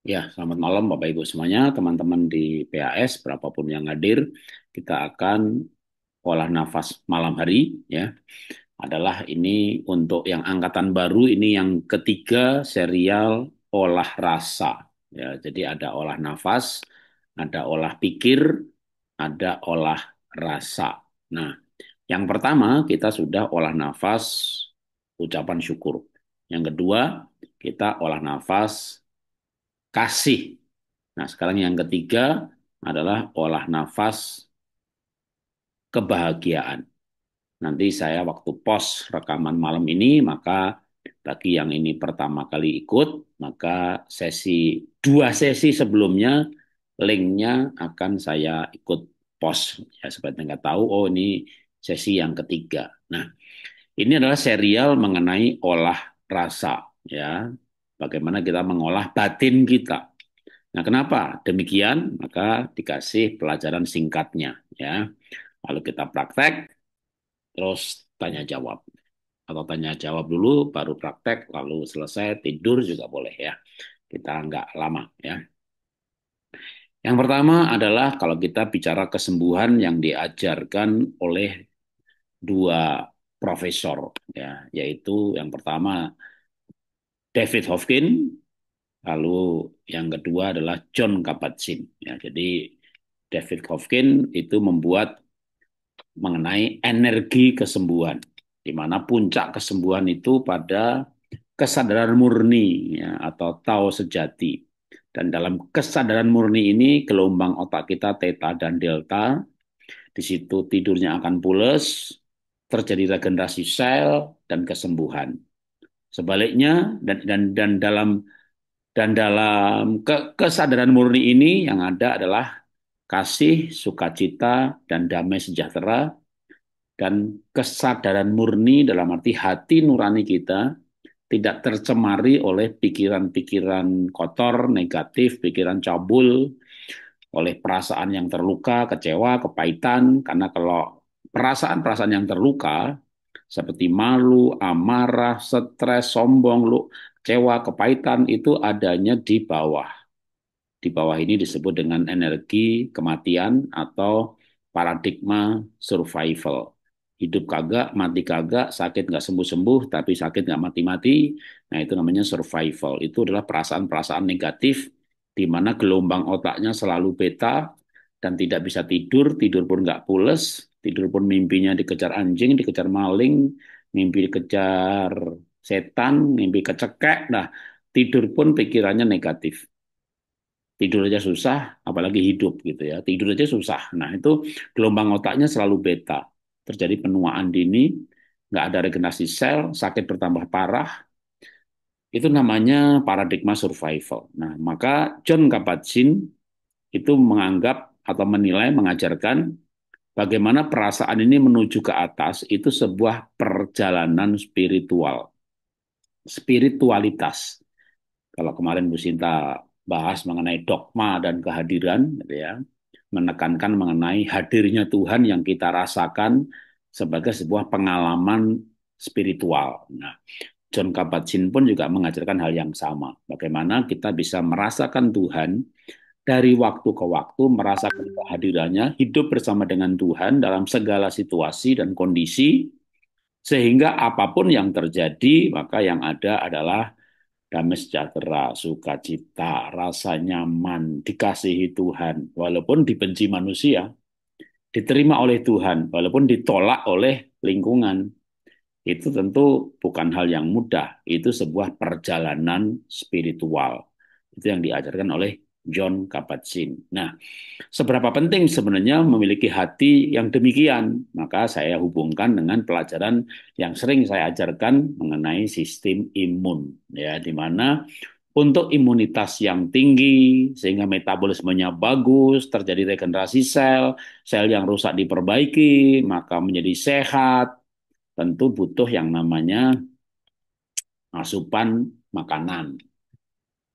Ya, selamat malam Bapak Ibu semuanya, teman-teman di PAS, berapapun yang hadir, kita akan olah nafas malam hari ya. Adalah ini untuk yang angkatan baru ini yang ketiga serial olah rasa ya. Jadi ada olah nafas, ada olah pikir, ada olah rasa. Nah, yang pertama kita sudah olah nafas ucapan syukur. Yang kedua, kita olah nafas kasih. Nah, sekarang yang ketiga adalah olah nafas kebahagiaan. Nanti saya waktu pos rekaman malam ini, maka bagi yang ini pertama kali ikut, maka dua sesi sebelumnya, linknya akan saya ikut pos. Ya, supaya nggak tahu, oh ini sesi yang ketiga. Nah, ini adalah serial mengenai olah rasa. Ya, bagaimana kita mengolah batin kita. Nah, kenapa demikian? Maka dikasih pelajaran singkatnya, ya. Lalu kita praktek, terus tanya jawab. Atau tanya jawab dulu, baru praktek, lalu selesai tidur juga boleh ya. Kita nggak lama ya. Yang pertama adalah kalau kita bicara kesembuhan yang diajarkan oleh dua profesor ya, yaitu yang pertama David Hawkins, lalu yang kedua adalah John Kabat-Zinn ya. Jadi David Hawkins itu membuat mengenai energi kesembuhan, di mana puncak kesembuhan itu pada kesadaran murni ya, atau tao sejati. Dan dalam kesadaran murni ini gelombang otak kita theta dan delta, di situ tidurnya akan pules, terjadi regenerasi sel dan kesembuhan. Sebaliknya dan dalam kesadaran murni ini yang ada adalah kasih, sukacita dan damai sejahtera, dan kesadaran murni dalam arti hati nurani kita tidak tercemari oleh pikiran-pikiran kotor, negatif, pikiran cabul, oleh perasaan yang terluka, kecewa, kepahitan. Karena kalau perasaan-perasaan yang terluka, seperti malu, amarah, stres, sombong, kecewa, kepahitan, itu adanya di bawah. Di bawah ini disebut dengan energi kematian atau paradigma survival. Hidup kagak, mati kagak, sakit nggak sembuh-sembuh, tapi sakit nggak mati-mati. Nah, itu namanya survival. Itu adalah perasaan-perasaan negatif di mana gelombang otaknya selalu beta dan tidak bisa tidur, tidur pun nggak pules, tidur pun mimpinya dikejar anjing, dikejar maling, mimpi dikejar setan, mimpi kecekek. Nah, tidur pun pikirannya negatif. Tidur aja susah, apalagi hidup gitu ya. Tidur aja susah. Nah, itu gelombang otaknya selalu beta. Terjadi penuaan dini, nggak ada regenerasi sel, sakit bertambah parah. Itu namanya paradigma survival. Nah, maka John Kabat-Zinn itu menganggap atau menilai, mengajarkan bagaimana perasaan ini menuju ke atas itu sebuah perjalanan spiritual, spiritualitas. Kalau kemarin Bu Sinta bahas mengenai dogma dan kehadiran, gitu ya, menekankan mengenai hadirnya Tuhan yang kita rasakan sebagai sebuah pengalaman spiritual. Nah, John Kabat-Zinn pun juga mengajarkan hal yang sama. Bagaimana kita bisa merasakan Tuhan dari waktu ke waktu, merasakan kehadirannya, hidup bersama dengan Tuhan dalam segala situasi dan kondisi, sehingga apapun yang terjadi, maka yang ada adalah damai sejahtera, sukacita, rasa nyaman, dikasihi Tuhan, walaupun dibenci manusia, diterima oleh Tuhan, walaupun ditolak oleh lingkungan. Itu tentu bukan hal yang mudah, itu sebuah perjalanan spiritual. Itu yang diajarkan oleh John Kabat-Zinn. Nah, seberapa penting sebenarnya memiliki hati yang demikian? Maka saya hubungkan dengan pelajaran yang sering saya ajarkan mengenai sistem imun, ya, di mana untuk imunitas yang tinggi sehingga metabolismenya bagus, terjadi regenerasi sel, sel yang rusak diperbaiki, maka menjadi sehat. Tentu butuh yang namanya asupan makanan,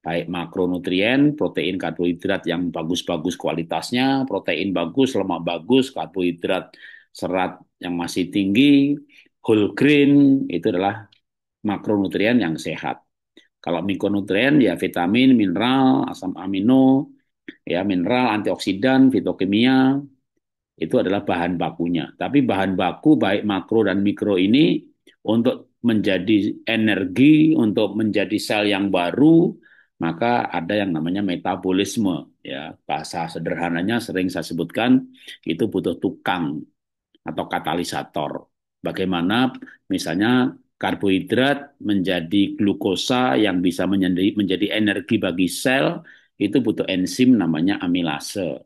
baik makronutrien, protein, karbohidrat yang bagus-bagus kualitasnya, protein bagus, lemak bagus, karbohidrat, serat yang masih tinggi, whole grain, itu adalah makronutrien yang sehat. Kalau mikronutrien ya vitamin, mineral, asam amino, ya mineral, antioksidan, fitokimia, itu adalah bahan bakunya. Tapi bahan baku baik makro dan mikro ini untuk menjadi energi, untuk menjadi sel yang baru, maka ada yang namanya metabolisme. Ya, bahasa sederhananya sering saya sebutkan itu butuh tukang atau katalisator. Bagaimana misalnya karbohidrat menjadi glukosa yang bisa menjadi energi bagi sel, itu butuh enzim namanya amilase.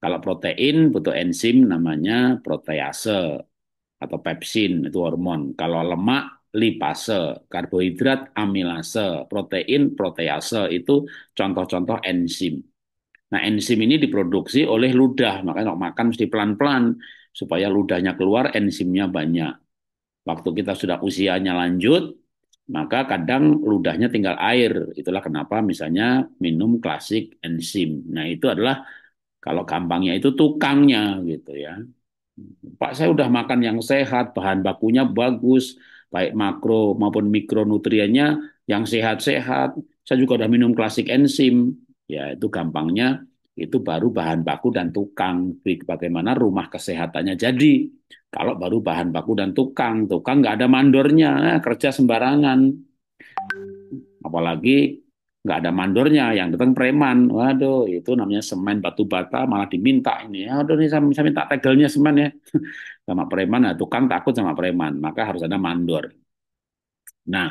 Kalau protein butuh enzim namanya protease atau pepsin, itu hormon. Kalau lemak lipase, karbohidrat amilase, protein protease, itu contoh-contoh enzim. Nah, enzim ini diproduksi oleh ludah, makanya kalau makan mesti pelan-pelan supaya ludahnya keluar, enzimnya banyak. Waktu kita sudah usianya lanjut, maka kadang ludahnya tinggal air. Itulah kenapa misalnya minum klasik enzim. Nah, itu adalah kalau gampangnya itu tukangnya gitu ya. Pak, saya udah makan yang sehat, bahan bakunya bagus, baik makro maupun mikronutriennya yang sehat-sehat. Saya juga udah minum klasik enzim. Ya, itu gampangnya itu baru bahan baku dan tukang. Bagaimana rumah kesehatannya jadi. Kalau baru bahan baku dan tukang, tukang nggak ada mandornya, kerja sembarangan. Apalagi nggak ada mandornya, yang datang preman. Waduh, itu namanya semen batu bata malah diminta ini. Aduh, ini saya minta tegelnya semen ya. Sama preman, nah, tukang takut sama preman, maka harus ada mandor. Nah,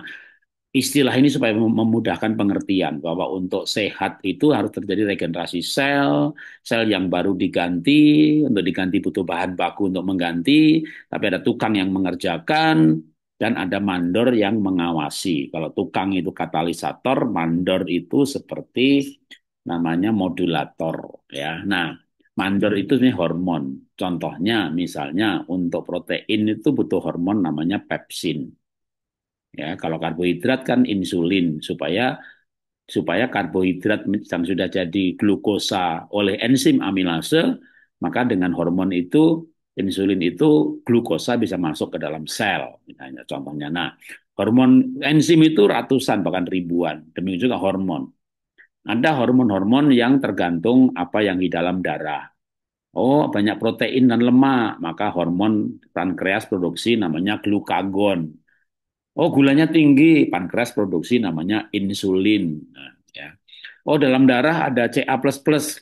istilah ini supaya memudahkan pengertian bahwa untuk sehat itu harus terjadi regenerasi sel, sel yang baru diganti, untuk diganti butuh bahan baku untuk mengganti, tapi ada tukang yang mengerjakan, dan ada mandor yang mengawasi. Kalau tukang itu katalisator, mandor itu seperti namanya modulator. Ya, nah mandor itu sebenarnya hormon. Contohnya, misalnya untuk protein itu butuh hormon namanya pepsin. Ya, kalau karbohidrat kan insulin supaya supaya karbohidrat yang sudah jadi glukosa oleh enzim amilase, maka dengan hormon itu insulin itu glukosa bisa masuk ke dalam sel, misalnya contohnya. Nah, hormon enzim itu ratusan bahkan ribuan. Demikian juga hormon. Ada hormon-hormon yang tergantung apa yang di dalam darah. Oh, banyak protein dan lemak, maka hormon pankreas produksi namanya glukagon. Oh, gulanya tinggi, pankreas produksi namanya insulin. Nah, ya. Oh, dalam darah ada Ca++,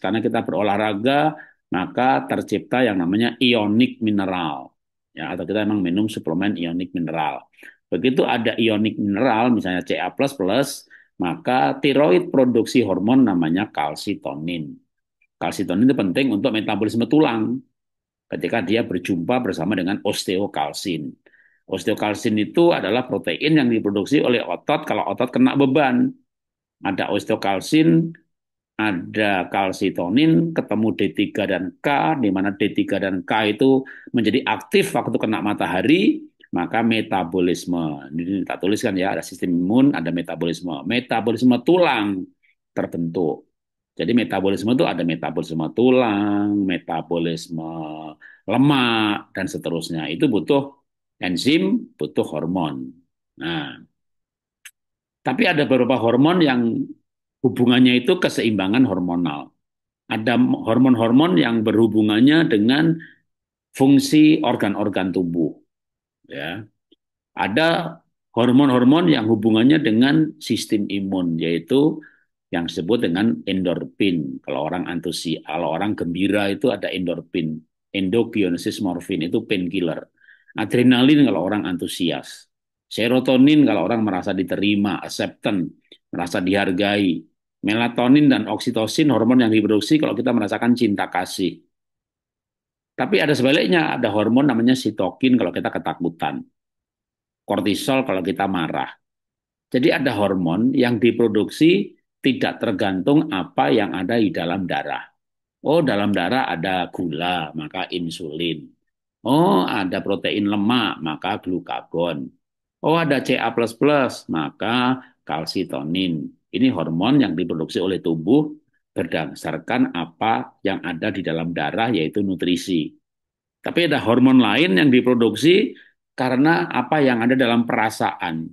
karena kita berolahraga, maka tercipta yang namanya ionik mineral. Ya, atau kita memang minum suplemen ionik mineral. Begitu ada ionik mineral, misalnya Ca++, maka tiroid produksi hormon namanya kalsitonin. Kalsitonin itu penting untuk metabolisme tulang ketika dia berjumpa bersama dengan osteokalsin. Osteokalsin itu adalah protein yang diproduksi oleh otot kalau otot kena beban. Ada osteokalsin, ada kalsitonin, ketemu D3 dan K, di mana D3 dan K itu menjadi aktif waktu kena matahari, maka metabolisme. Ini tak tuliskan ya, ada sistem imun, ada metabolisme. Metabolisme tulang terbentuk. Jadi metabolisme itu ada metabolisme tulang, metabolisme lemak, dan seterusnya. Itu butuh enzim, butuh hormon. Nah, tapi ada beberapa hormon yang hubungannya itu keseimbangan hormonal. Ada hormon-hormon yang berhubungannya dengan fungsi organ-organ tubuh. Ya, ada hormon-hormon yang hubungannya dengan sistem imun, yaitu yang disebut dengan endorfin. Kalau orang antusias, kalau orang gembira itu ada endorfin, endogenesis morfin itu painkiller. Adrenalin kalau orang antusias. Serotonin kalau orang merasa diterima, acceptance, merasa dihargai. Melatonin dan oksitosin hormon yang diproduksi kalau kita merasakan cinta kasih. Tapi ada sebaliknya, ada hormon namanya sitokin kalau kita ketakutan, kortisol kalau kita marah. Jadi ada hormon yang diproduksi tidak tergantung apa yang ada di dalam darah. Oh, dalam darah ada gula, maka insulin. Oh, ada protein lemak, maka glukagon. Oh, ada Ca++, maka kalsitonin. Ini hormon yang diproduksi oleh tubuh berdasarkan apa yang ada di dalam darah, yaitu nutrisi. Tapi ada hormon lain yang diproduksi karena apa yang ada dalam perasaan.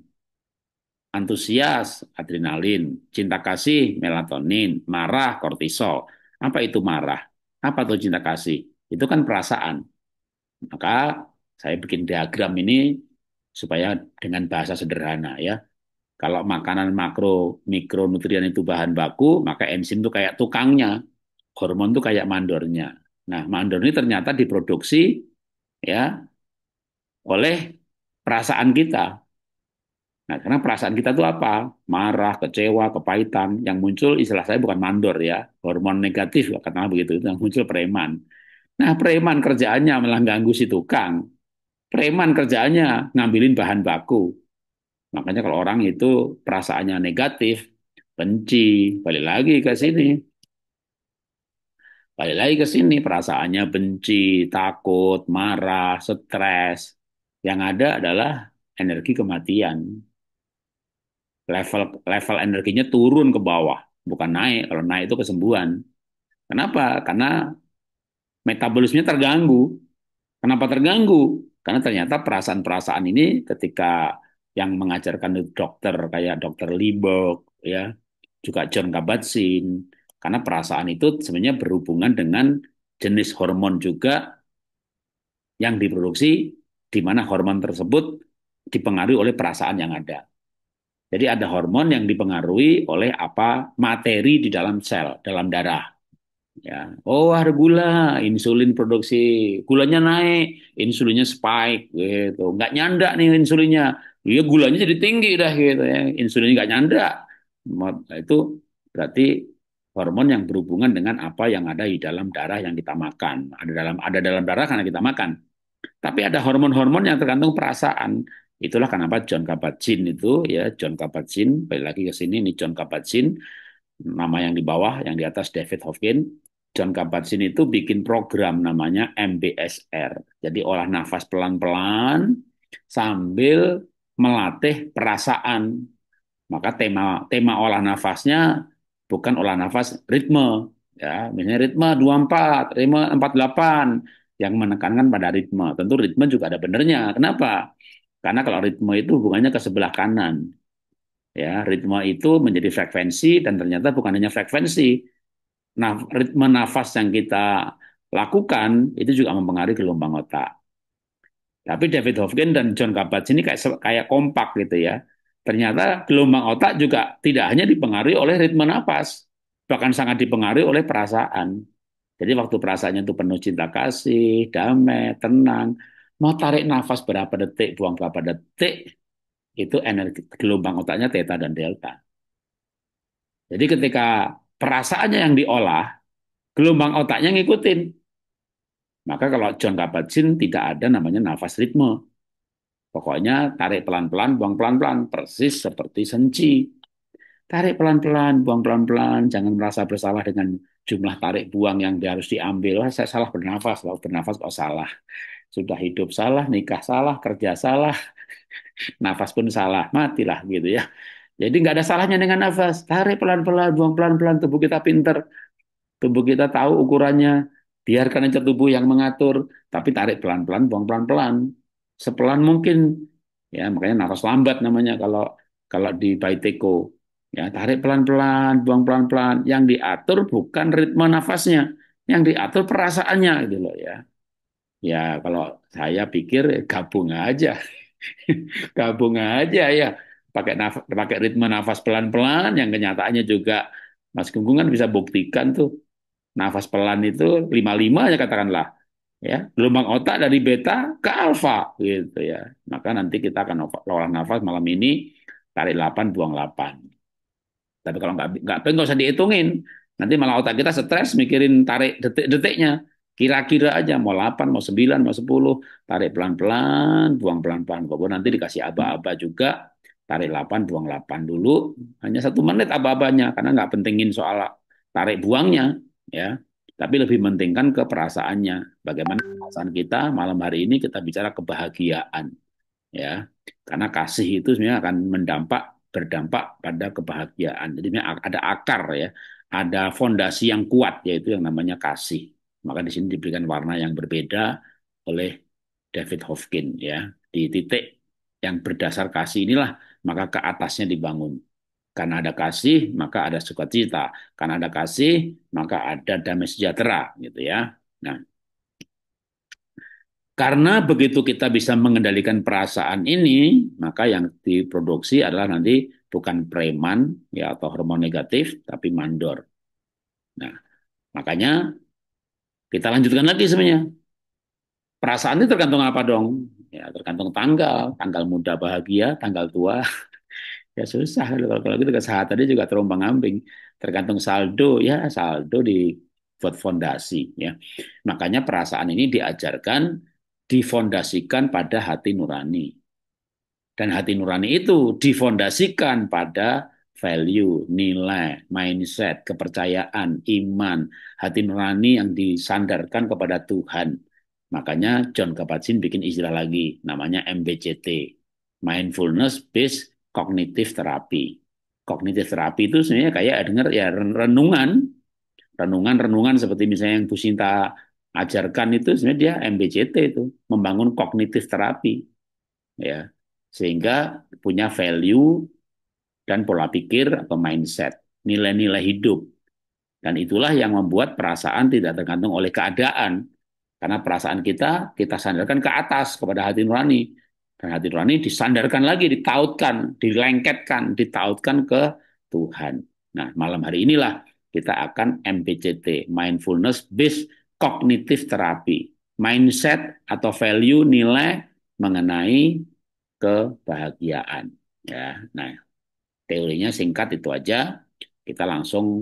antusias, adrenalin, cinta kasih, melatonin, marah, kortisol. Apa itu marah? Apa itu cinta kasih? Itu kan perasaan. Maka saya bikin diagram ini supaya dengan bahasa sederhana ya. Kalau makanan makro, mikronutrien itu bahan baku, maka enzim itu kayak tukangnya, hormon itu kayak mandornya. Nah, mandor ini ternyata diproduksi ya oleh perasaan kita. Nah, karena perasaan kita itu apa? Marah, kecewa, kepahitan. Yang muncul istilah saya bukan mandor ya, hormon negatif, katakanlah begitu. Itu yang muncul preman. Nah, preman kerjaannya malah ganggu si tukang. Preman kerjaannya ngambilin bahan baku. Makanya kalau orang itu perasaannya negatif, benci, balik lagi ke sini, perasaannya benci, takut, marah, stres. Yang ada adalah energi kematian. Level energinya turun ke bawah, bukan naik. Kalau naik itu kesembuhan. Kenapa? Karena metabolisme terganggu. Kenapa terganggu? Karena ternyata perasaan-perasaan ini ketika yang mengajarkan dokter kayak dokter Liebog ya, juga John Kabat-Zinn, karena perasaan itu sebenarnya berhubungan dengan jenis hormon juga yang diproduksi di mana hormon tersebut dipengaruhi oleh perasaan yang ada. Jadi ada hormon yang dipengaruhi oleh apa materi di dalam sel, dalam darah. Ya, oh ada gula, insulin produksi, gulanya naik, insulinnya spike, gitu. Nggak nyandak nih insulinnya, iya gulanya jadi tinggi dah gitu ya, insulinnya nggak nyandak. Itu berarti hormon yang berhubungan dengan apa yang ada di dalam darah yang kita makan. Ada dalam darah karena kita makan. Tapi ada hormon-hormon yang tergantung perasaan. Itulah kenapa John Kabat-Zinn itu ya John Kabat-Zinn, balik lagi ke sini ini John Kabat-Zinn, nama yang di bawah, yang di atas David Hawkins. John Kabat-Zinn itu bikin program namanya MBSR. Jadi olah nafas pelan-pelan sambil melatih perasaan. Maka tema tema olah nafasnya bukan olah nafas ritme, ya, misalnya ritme 24, ritme 48 yang menekankan pada ritme. Tentu ritme juga ada benernya. Kenapa? Karena kalau ritme itu hubungannya ke sebelah kanan. Ya, ritme itu menjadi frekuensi dan ternyata bukan hanya frekuensi. Nah, ritme nafas yang kita lakukan itu juga mempengaruhi gelombang otak. Tapi David Hopkins dan John Kabat-Zinn ini kayak kayak kompak gitu ya. Ternyata gelombang otak juga tidak hanya dipengaruhi oleh ritme nafas, bahkan sangat dipengaruhi oleh perasaan. Jadi waktu perasaannya itu penuh cinta kasih, damai, tenang, mau tarik nafas berapa detik, buang berapa detik, itu energi gelombang otaknya theta dan delta. Jadi ketika perasaannya yang diolah, gelombang otaknya ngikutin. Maka kalau John Kabat-Zinn tidak ada namanya nafas ritme. Pokoknya tarik pelan-pelan, buang pelan-pelan, persis seperti senci. Tarik pelan-pelan, buang pelan-pelan, jangan merasa bersalah dengan jumlah tarik buang yang harus diambil. Wah, saya salah bernafas, kalau bernafas kok salah. Sudah hidup salah, nikah salah, kerja salah, nafas pun salah, matilah gitu ya. Jadi nggak ada salahnya dengan nafas. Tarik pelan-pelan, buang pelan-pelan, tubuh kita pinter. Tubuh kita tahu ukurannya, biarkan aja tubuh yang mengatur, tapi tarik pelan-pelan, buang pelan-pelan, sepelan mungkin. Ya, makanya nafas lambat namanya kalau kalau di Baiteko. Ya, tarik pelan-pelan, buang pelan-pelan. Yang diatur bukan ritme nafasnya, yang diatur perasaannya gitu loh ya. Ya, kalau saya pikir gabung aja, gabung aja ya. Pakai ritme nafas pelan-pelan, yang kenyataannya juga Mas Gunggung kan bisa buktikan tuh nafas pelan itu 55 ya katakanlah ya gelombang otak dari beta ke alfa gitu ya, maka nanti kita akan olah nafas malam ini, tarik 8 buang 8. Tapi kalau nggak usah dihitungin, nanti malah otak kita stres mikirin tarik detik-detiknya, kira-kira aja mau 8 mau 9 mau 10, tarik pelan-pelan buang pelan-pelan, kok nanti dikasih aba-aba juga, tarik 8 buang 8 dulu, hanya 1 menit aba-abanya karena nggak pentingin soal tarik buangnya ya, tapi lebih pentingkan ke perasaannya, bagaimana perasaan kita malam hari ini, kita bicara kebahagiaan ya, karena kasih itu sebenarnya akan berdampak pada kebahagiaan. Jadi ada akar ya, ada fondasi yang kuat yaitu yang namanya kasih. Maka di sini diberikan warna yang berbeda oleh David Hofkin ya. Di titik yang berdasar kasih inilah maka ke atasnya dibangun. Karena ada kasih, maka ada sukacita. Karena ada kasih, maka ada damai sejahtera, gitu ya. Nah, karena begitu kita bisa mengendalikan perasaan ini, maka yang diproduksi adalah nanti bukan preman ya atau hormon negatif, tapi mandor. Nah, makanya kita lanjutkan lagi sebenarnya. Perasaan itu tergantung apa dong? Ya, tergantung tanggal. Tanggal muda bahagia, tanggal tua ya susah. Kalau gitu kesehatannya juga terombang-ambing. Tergantung saldo, ya saldo di buat fondasi ya. Makanya perasaan ini diajarkan difondasikan pada hati nurani. Dan hati nurani itu difondasikan pada value, nilai, mindset, kepercayaan, iman, hati nurani yang disandarkan kepada Tuhan. Makanya John Kabat-Zinn bikin istilah lagi, namanya MBCT, Mindfulness Based Cognitive Therapy. Cognitive Therapy itu sebenarnya kayak dengar ya renungan, renungan seperti misalnya yang Bu Sinta ajarkan itu sebenarnya dia MBCT itu, membangun kognitif terapi ya sehingga punya value dan pola pikir atau mindset nilai-nilai hidup dan itulah yang membuat perasaan tidak tergantung oleh keadaan karena perasaan kita sandarkan ke atas kepada hati nurani dan hati nurani disandarkan lagi ditautkan dilengketkan ditautkan ke Tuhan. Nah malam hari inilah kita akan MBCT mindfulness based cognitive therapy mindset atau value nilai mengenai kebahagiaan ya. Nah, teorinya singkat itu aja. Kita langsung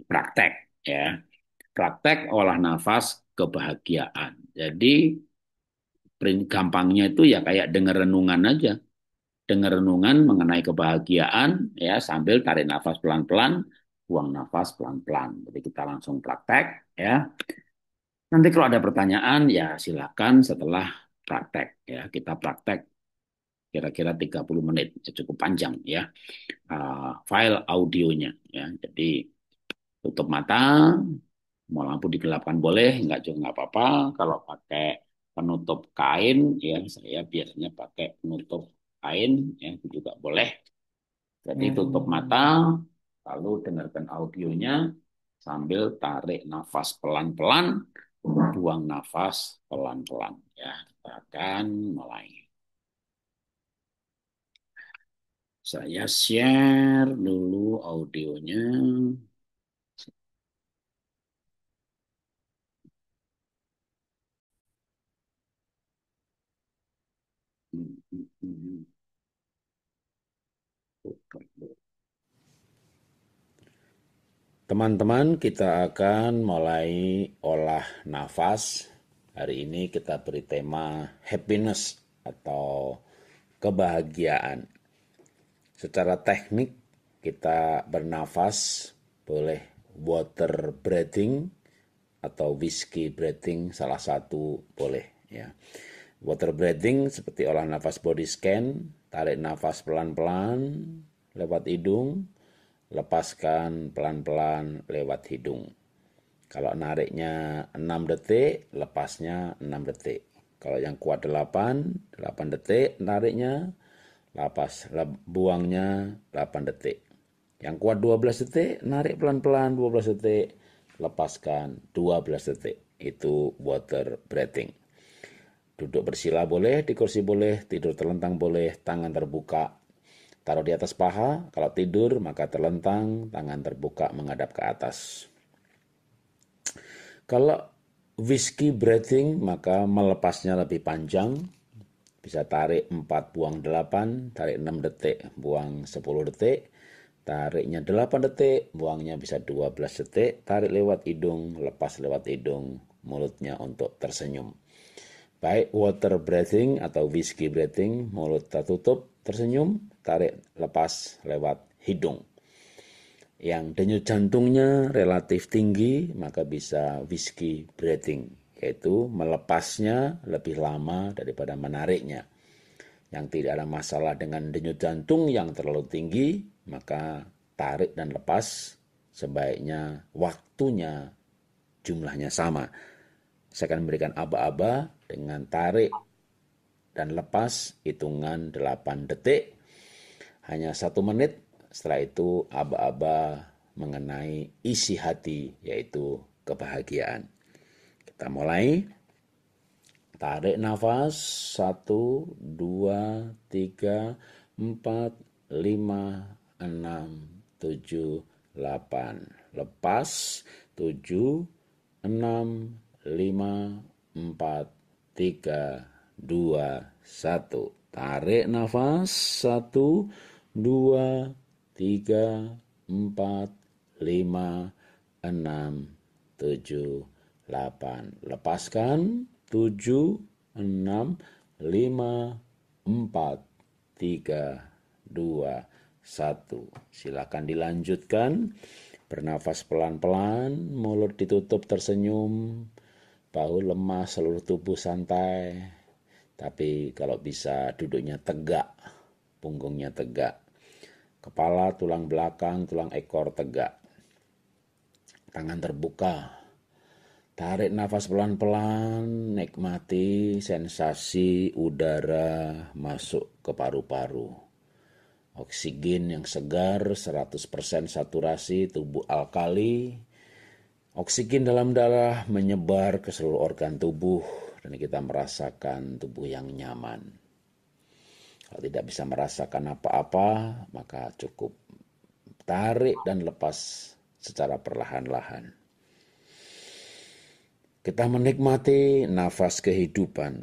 praktek ya. Praktek olah nafas kebahagiaan. Jadi gampangnya itu ya kayak dengar renungan aja. Dengar renungan mengenai kebahagiaan ya sambil tarik nafas pelan-pelan, buang nafas pelan-pelan. Jadi kita langsung praktek ya. Nanti kalau ada pertanyaan ya silakan setelah praktek ya. Kita praktek kira-kira 30 menit, ya, cukup panjang ya. File audionya ya. Jadi tutup mata, mau lampu digelapkan boleh, enggak juga enggak apa-apa. Kalau pakai penutup kain ya, saya biasanya pakai penutup kain ya itu juga boleh. Jadi tutup mata, lalu dengarkan audionya sambil tarik nafas pelan-pelan, buang nafas pelan-pelan ya. Kita akan mulai. Saya share dulu audionya. Teman-teman, kita akan mulai olah nafas. Hari ini kita beri tema happiness atau kebahagiaan. Secara teknik kita bernafas boleh water breathing atau whiskey breathing salah satu boleh ya. Water breathing seperti olah nafas body scan, tarik nafas pelan-pelan lewat hidung, lepaskan pelan-pelan lewat hidung. Kalau nariknya 6 detik, lepasnya 6 detik. Kalau yang kuat 8 detik nariknya, buangnya 8 detik. Yang kuat 12 detik, narik pelan-pelan 12 detik, lepaskan 12 detik. Itu water breathing. Duduk bersila boleh, di kursi boleh, tidur terlentang boleh, tangan terbuka. Taruh di atas paha, kalau tidur maka terlentang, tangan terbuka menghadap ke atas. Kalau whiskey breathing maka melepasnya lebih panjang, bisa tarik 4, buang 8, tarik 6 detik, buang 10 detik, tariknya 8 detik, buangnya bisa 12 detik, tarik lewat hidung, lepas lewat hidung, mulutnya untuk tersenyum. Baik water breathing atau whiskey breathing, mulut tertutup, tersenyum, tarik lepas lewat hidung. Yang denyut jantungnya relatif tinggi, maka bisa whiskey breathing, yaitu melepasnya lebih lama daripada menariknya. Yang tidak ada masalah dengan denyut jantung yang terlalu tinggi, maka tarik dan lepas sebaiknya waktunya jumlahnya sama. Saya akan memberikan aba-aba dengan tarik dan lepas hitungan 8 detik. Hanya 1 menit, setelah itu aba-aba mengenai isi hati, yaitu kebahagiaan. Kita mulai. Tarik nafas, 1, 2, 3, 4, 5, 6, 7, 8. Lepas, 7, 6, 5, 4, 3, 2, 1. Tarik nafas, 1, 2, 3, 4, 5, 6, 7, 8. Lepaskan. 7, 6, 5, 4, 3, 2, 1. Silakan dilanjutkan. Bernafas pelan-pelan, mulut ditutup tersenyum, bahu lemas, seluruh tubuh santai. Tapi kalau bisa duduknya tegak, punggungnya tegak. Kepala, tulang belakang, tulang ekor tegak. Tangan terbuka. Tarik nafas pelan-pelan, nikmati sensasi udara masuk ke paru-paru. Oksigen yang segar, 100% saturasi, tubuh alkali. Oksigen dalam darah menyebar ke seluruh organ tubuh dan kita merasakan tubuh yang nyaman. Kalau tidak bisa merasakan apa-apa, maka cukup tarik dan lepas secara perlahan-lahan. Kita menikmati nafas kehidupan,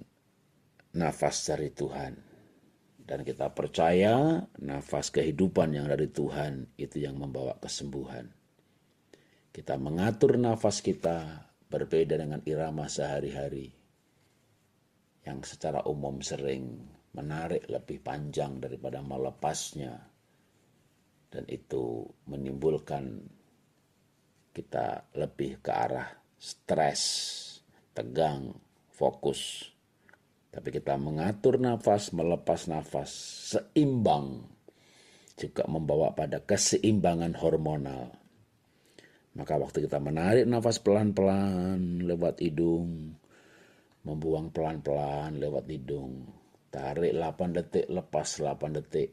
nafas dari Tuhan. Dan kita percaya nafas kehidupan yang dari Tuhan itu yang membawa kesembuhan. Kita mengatur nafas kita berbeda dengan irama sehari-hari yang secara umum sering menarik lebih panjang daripada melepasnya. Dan itu menimbulkan kita lebih ke arah stres, tegang, fokus. Tapi kita mengatur nafas, melepas nafas, seimbang, juga membawa pada keseimbangan hormonal. Maka waktu kita menarik nafas pelan-pelan lewat hidung, membuang pelan-pelan lewat hidung, tarik 8 detik, lepas 8 detik,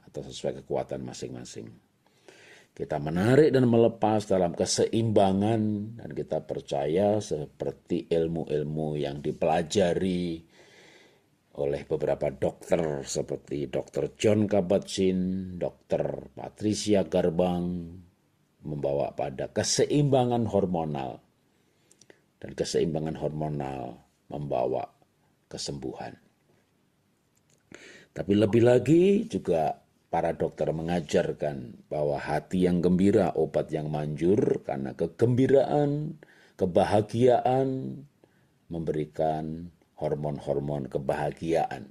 atau sesuai kekuatan masing-masing. Kita menarik dan melepas dalam keseimbangan dan kita percaya seperti ilmu-ilmu yang dipelajari oleh beberapa dokter seperti Dr. John Kabat-Zinn, Dr. Patricia Garbang, membawa pada keseimbangan hormonal. Dan keseimbangan hormonal membawa kesembuhan. Tapi lebih lagi juga para dokter mengajarkan bahwa hati yang gembira obat yang manjur karena kegembiraan, kebahagiaan memberikan hormon-hormon kebahagiaan.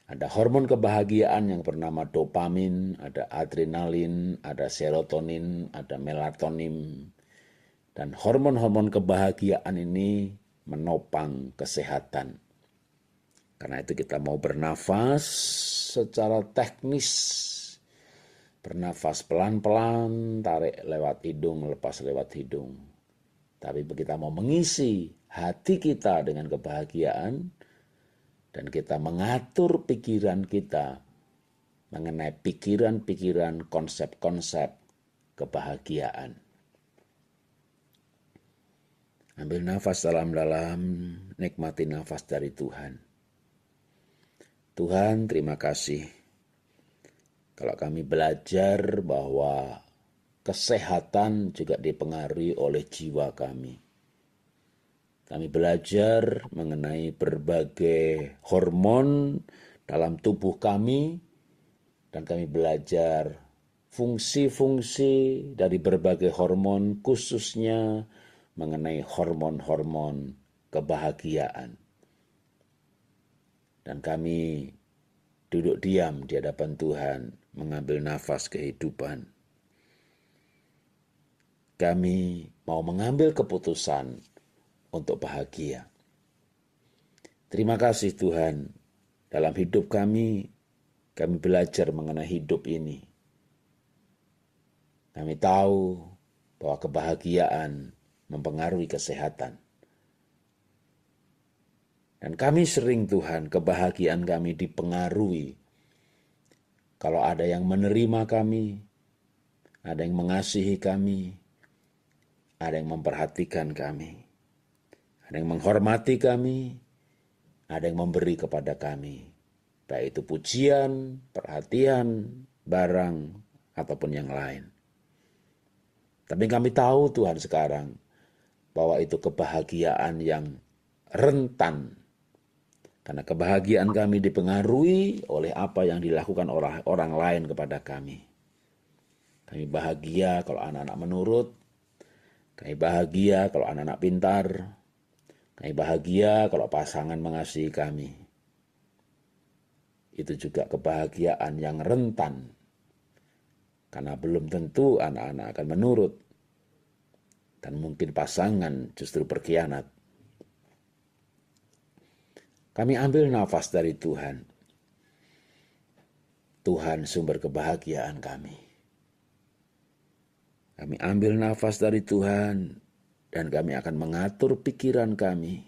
Ada hormon kebahagiaan yang bernama dopamin, ada adrenalin, ada serotonin, ada melatonin. Dan hormon-hormon kebahagiaan ini menopang kesehatan. Karena itu kita mau bernafas secara teknis. Bernafas pelan-pelan, tarik lewat hidung, lepas lewat hidung. Tapi kita mau mengisi hati kita dengan kebahagiaan dan kita mengatur pikiran kita mengenai pikiran-pikiran, konsep-konsep kebahagiaan. Ambil nafas dalam-dalam, nikmati nafas dari Tuhan. Tuhan, terima kasih kalau kami belajar bahwa kesehatan juga dipengaruhi oleh jiwa kami. Kami belajar mengenai berbagai hormon dalam tubuh kami dan kami belajar fungsi-fungsi dari berbagai hormon khususnya mengenai hormon-hormon kebahagiaan. Dan kami duduk diam di hadapan Tuhan, mengambil nafas kehidupan. Kami mau mengambil keputusan untuk bahagia. Terima kasih Tuhan, dalam hidup kami belajar mengenai hidup ini. Kami tahu bahwa kebahagiaan mempengaruhi kesehatan. Dan kami sering Tuhan, kebahagiaan kami dipengaruhi Kalau ada yang menerima kami, ada yang mengasihi kami, ada yang memperhatikan kami, ada yang menghormati kami, ada yang memberi kepada kami. Baik itu pujian, perhatian, barang, ataupun yang lain. Tapi kami tahu Tuhan sekarang bahwa itu kebahagiaan yang rentan. Karena kebahagiaan kami dipengaruhi oleh apa yang dilakukan orang lain kepada kami. Kami bahagia kalau anak-anak menurut. Kami bahagia kalau anak-anak pintar. Kami bahagia kalau pasangan mengasihi kami. Itu juga kebahagiaan yang rentan. Karena belum tentu anak-anak akan menurut. Dan mungkin pasangan justru berkhianat. Kami ambil nafas dari Tuhan. Tuhan sumber kebahagiaan kami. Kami ambil nafas dari Tuhan dan kami akan mengatur pikiran kami.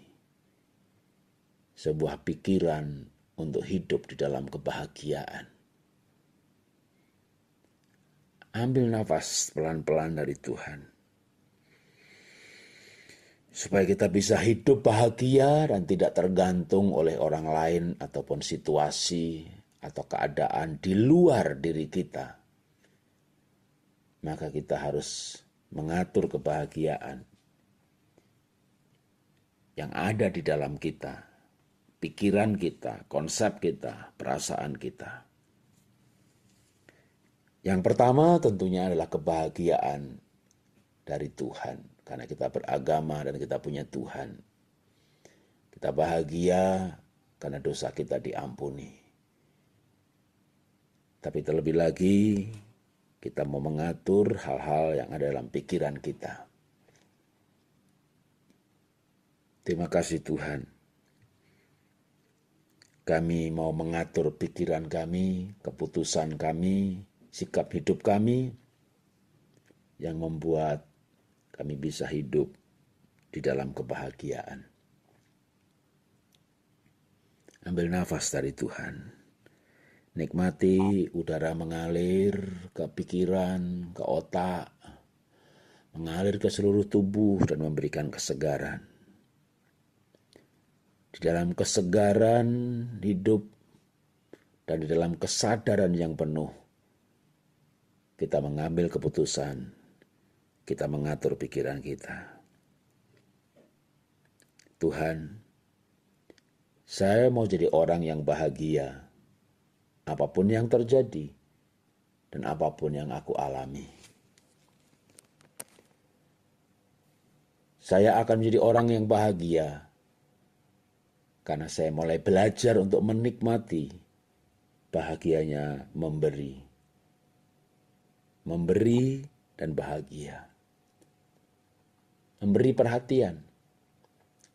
Sebuah pikiran untuk hidup di dalam kebahagiaan. Ambil nafas pelan-pelan dari Tuhan. Supaya kita bisa hidup bahagia dan tidak tergantung oleh orang lain ataupun situasi atau keadaan di luar diri kita. Maka kita harus mengatur kebahagiaan yang ada di dalam kita, pikiran kita, konsep kita, perasaan kita. Yang pertama tentunya adalah kebahagiaan dari Tuhan. Karena kita beragama dan kita punya Tuhan. Kita bahagia karena dosa kita diampuni. Tapi terlebih lagi, kita mau mengatur hal-hal yang ada dalam pikiran kita. Terima kasih Tuhan. Kami mau mengatur pikiran kami, keputusan kami, sikap hidup kami yang membuat kami bisa hidup di dalam kebahagiaan. Ambil nafas dari Tuhan. Nikmati udara mengalir ke pikiran, ke otak, mengalir ke seluruh tubuh dan memberikan kesegaran. Di dalam kesegaran hidup dan di dalam kesadaran yang penuh, kita mengambil keputusan. Kita mengatur pikiran kita. Tuhan, saya mau jadi orang yang bahagia, apapun yang terjadi, dan apapun yang aku alami. Saya akan menjadi orang yang bahagia, karena saya mulai belajar untuk menikmati bahagianya memberi. Memberi dan bahagia. Memberi perhatian,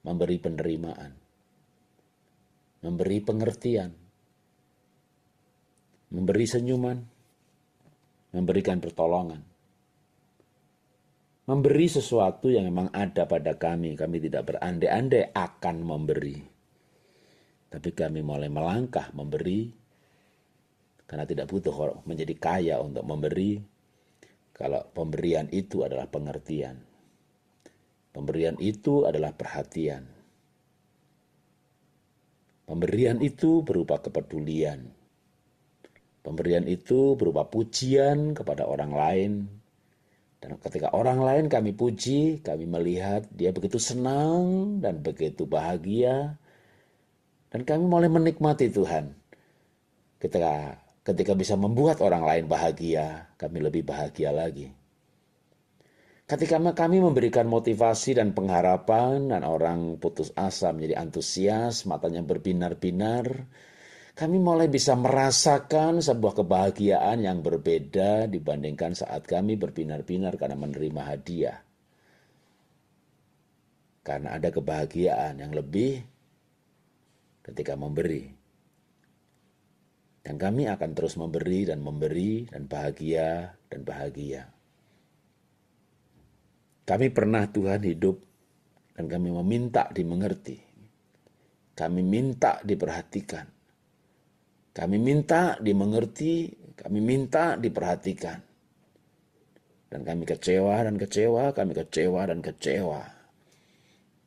memberi penerimaan, memberi pengertian, memberi senyuman, memberikan pertolongan, memberi sesuatu yang memang ada pada kami. Kami tidak berandai-andai akan memberi, tapi kami mulai melangkah memberi, karena tidak butuh menjadi kaya untuk memberi, kalau pemberian itu adalah pengertian. Pemberian itu adalah perhatian. Pemberian itu berupa kepedulian. Pemberian itu berupa pujian kepada orang lain. Dan ketika orang lain kami puji, kami melihat dia begitu senang dan begitu bahagia. Dan kami mulai menikmati Tuhan. Ketika bisa membuat orang lain bahagia, kami lebih bahagia lagi. Ketika kami memberikan motivasi dan pengharapan dan orang putus asa menjadi antusias, matanya berbinar-binar, kami mulai bisa merasakan sebuah kebahagiaan yang berbeda dibandingkan saat kami berbinar-binar karena menerima hadiah. Karena ada kebahagiaan yang lebih ketika memberi. Dan kami akan terus memberi dan bahagia dan bahagia. Kami pernah Tuhan hidup dan kami meminta dimengerti. Kami minta diperhatikan. Kami minta dimengerti Kami minta diperhatikan. Dan kami kecewa dan kecewa, kami kecewa dan kecewa.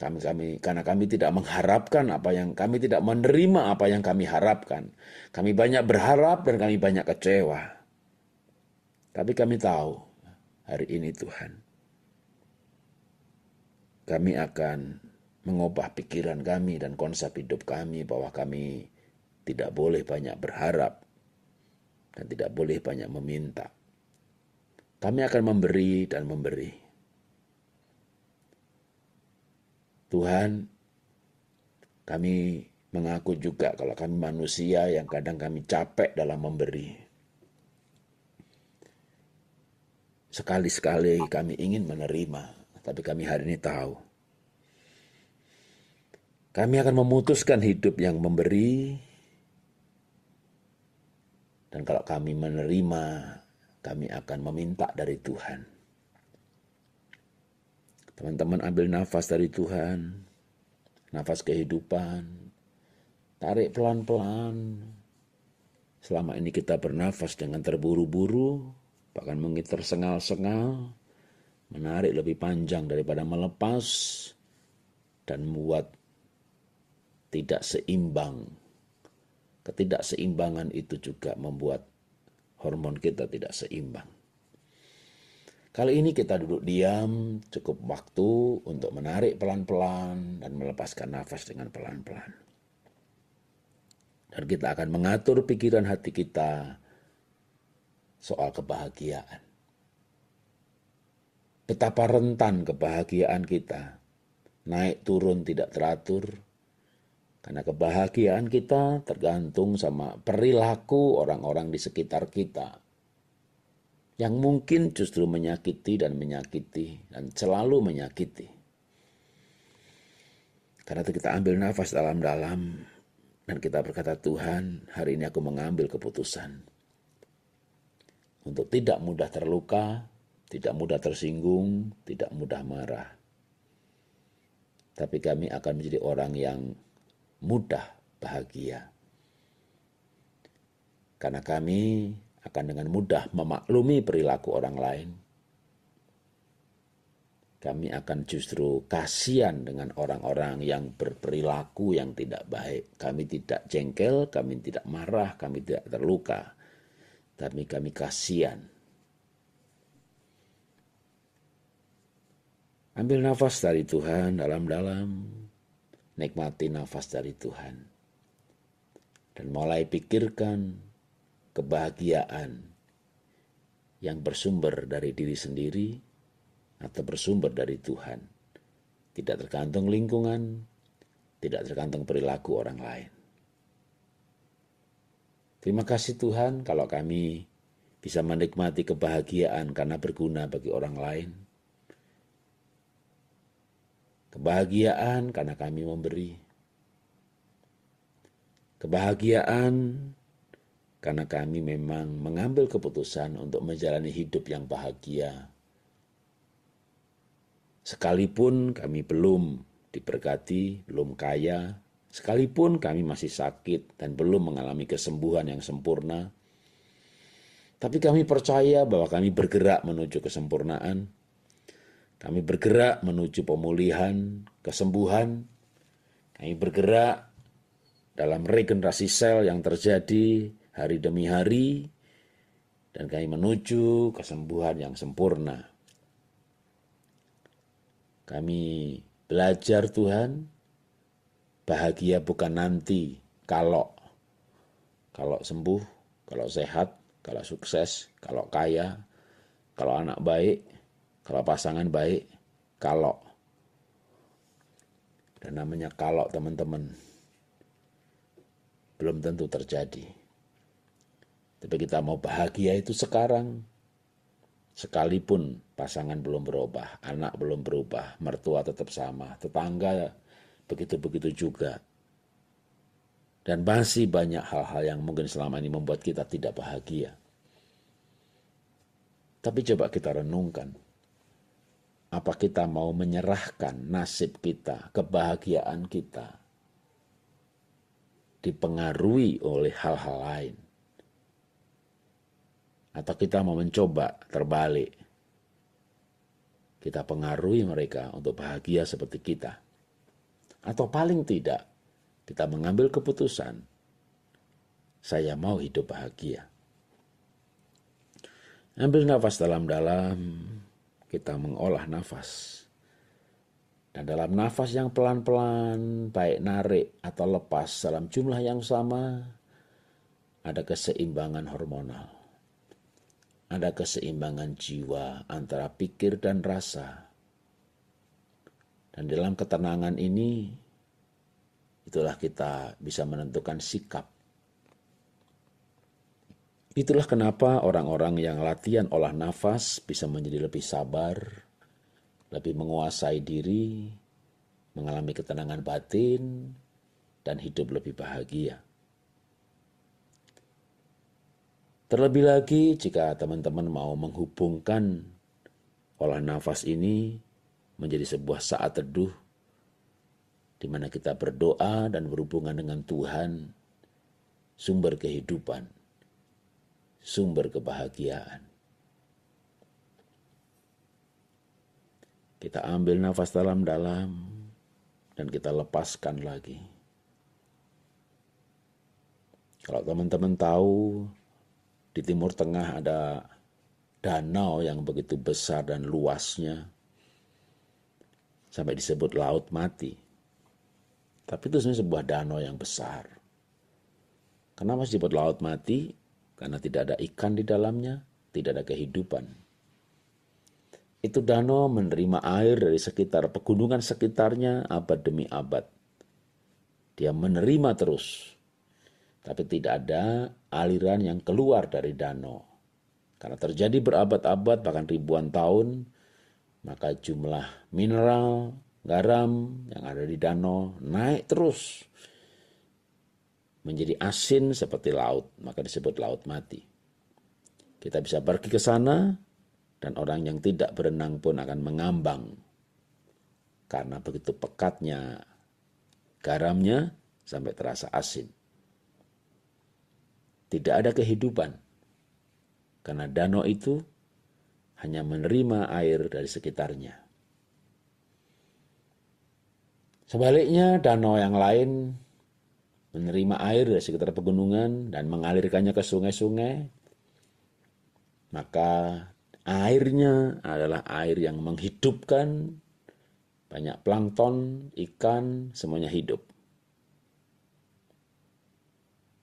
Karena kami tidak mengharapkan apa yang kami tidak menerima apa yang kami harapkan. Kami banyak berharap dan kami banyak kecewa. Tapi kami tahu hari ini Tuhan, kami akan mengubah pikiran kami dan konsep hidup kami bahwa kami tidak boleh banyak berharap dan tidak boleh banyak meminta. Kami akan memberi dan memberi. Tuhan, kami mengaku juga kalau kami manusia yang kadang kami capek dalam memberi. Sekali-sekali kami ingin menerima, tapi kami hari ini tahu. Kami akan memutuskan hidup yang memberi, dan kalau kami menerima, kami akan meminta dari Tuhan. Teman-teman ambil nafas dari Tuhan, nafas kehidupan, tarik pelan-pelan. Selama ini kita bernafas dengan terburu-buru, bahkan mungkin tersengal-sengal, menarik lebih panjang daripada melepas, dan membuat tidak seimbang. Ketidakseimbangan itu juga membuat hormon kita tidak seimbang. Kali ini kita duduk diam, cukup waktu untuk menarik pelan-pelan dan melepaskan nafas dengan pelan-pelan. Dan kita akan mengatur pikiran hati kita soal kebahagiaan. Betapa rentan kebahagiaan kita, naik turun tidak teratur, karena kebahagiaan kita tergantung sama perilaku orang-orang di sekitar kita, yang mungkin justru menyakiti dan selalu menyakiti. Karena itu kita ambil nafas dalam-dalam dan kita berkata, Tuhan, hari ini aku mengambil keputusan untuk tidak mudah terluka, tidak mudah tersinggung, tidak mudah marah. Tapi kami akan menjadi orang yang mudah bahagia. Karena kami akan dengan mudah memaklumi perilaku orang lain. Kami akan justru kasihan dengan orang-orang yang berperilaku yang tidak baik. Kami tidak jengkel, kami tidak marah, kami tidak terluka. Tapi kami kasihan. Ambil nafas dari Tuhan dalam-dalam. Nikmati nafas dari Tuhan. Dan mulai pikirkan kebahagiaan yang bersumber dari diri sendiri atau bersumber dari Tuhan. Tidak tergantung lingkungan, tidak tergantung perilaku orang lain. Terima kasih Tuhan kalau kami bisa menikmati kebahagiaan karena berguna bagi orang lain. Kebahagiaan karena kami memberi. Kebahagiaan karena kami memang mengambil keputusan untuk menjalani hidup yang bahagia. Sekalipun kami belum diberkati, belum kaya, sekalipun kami masih sakit dan belum mengalami kesembuhan yang sempurna, tapi kami percaya bahwa kami bergerak menuju kesempurnaan, kami bergerak menuju pemulihan, kesembuhan, kami bergerak dalam regenerasi sel yang terjadi hari demi hari, dan kami menuju kesembuhan yang sempurna. Kami belajar Tuhan, bahagia bukan nanti, kalau sembuh, kalau sehat, kalau sukses, kalau kaya, kalau anak baik, kalau pasangan baik, kalau. Dan namanya kalau teman-teman, belum tentu terjadi. Tapi kita mau bahagia itu sekarang. Sekalipun pasangan belum berubah, anak belum berubah, mertua tetap sama, tetangga begitu-begitu juga. Dan masih banyak hal-hal yang mungkin selama ini membuat kita tidak bahagia. Tapi coba kita renungkan. Apa kita mau menyerahkan nasib kita, kebahagiaan kita, dipengaruhi oleh hal-hal lain? Atau kita mau mencoba terbalik, kita pengaruhi mereka untuk bahagia seperti kita. Atau paling tidak, kita mengambil keputusan, saya mau hidup bahagia. Ambil nafas dalam-dalam, kita mengolah nafas. Dan dalam nafas yang pelan-pelan, baik narik atau lepas dalam jumlah yang sama, ada keseimbangan hormonal. Ada keseimbangan jiwa antara pikir dan rasa. Dan dalam ketenangan ini, itulah kita bisa menentukan sikap. Itulah kenapa orang-orang yang latihan olah nafas bisa menjadi lebih sabar, lebih menguasai diri, mengalami ketenangan batin, dan hidup lebih bahagia. Terlebih lagi jika teman-teman mau menghubungkan olah nafas ini menjadi sebuah saat teduh di mana kita berdoa dan berhubungan dengan Tuhan, sumber kehidupan, sumber kebahagiaan. Kita ambil nafas dalam-dalam dan kita lepaskan lagi. Kalau teman-teman tahu, di Timur Tengah ada danau yang begitu besar dan luasnya, sampai disebut Laut Mati. Tapi itu sebenarnya sebuah danau yang besar. Kenapa disebut Laut Mati? Karena tidak ada ikan di dalamnya, tidak ada kehidupan. Itu danau menerima air dari sekitar pegunungan sekitarnya abad demi abad. Dia menerima terus, tapi tidak ada aliran yang keluar dari danau. Karena terjadi berabad-abad bahkan ribuan tahun, maka jumlah mineral, garam yang ada di danau naik terus menjadi asin seperti laut, maka disebut Laut Mati. Kita bisa pergi ke sana dan orang yang tidak berenang pun akan mengambang karena begitu pekatnya garamnya sampai terasa asin. Tidak ada kehidupan karena danau itu hanya menerima air dari sekitarnya. Sebaliknya, danau yang lain menerima air dari sekitar pegunungan dan mengalirkannya ke sungai-sungai, maka airnya adalah air yang menghidupkan banyak plankton, ikan, semuanya hidup.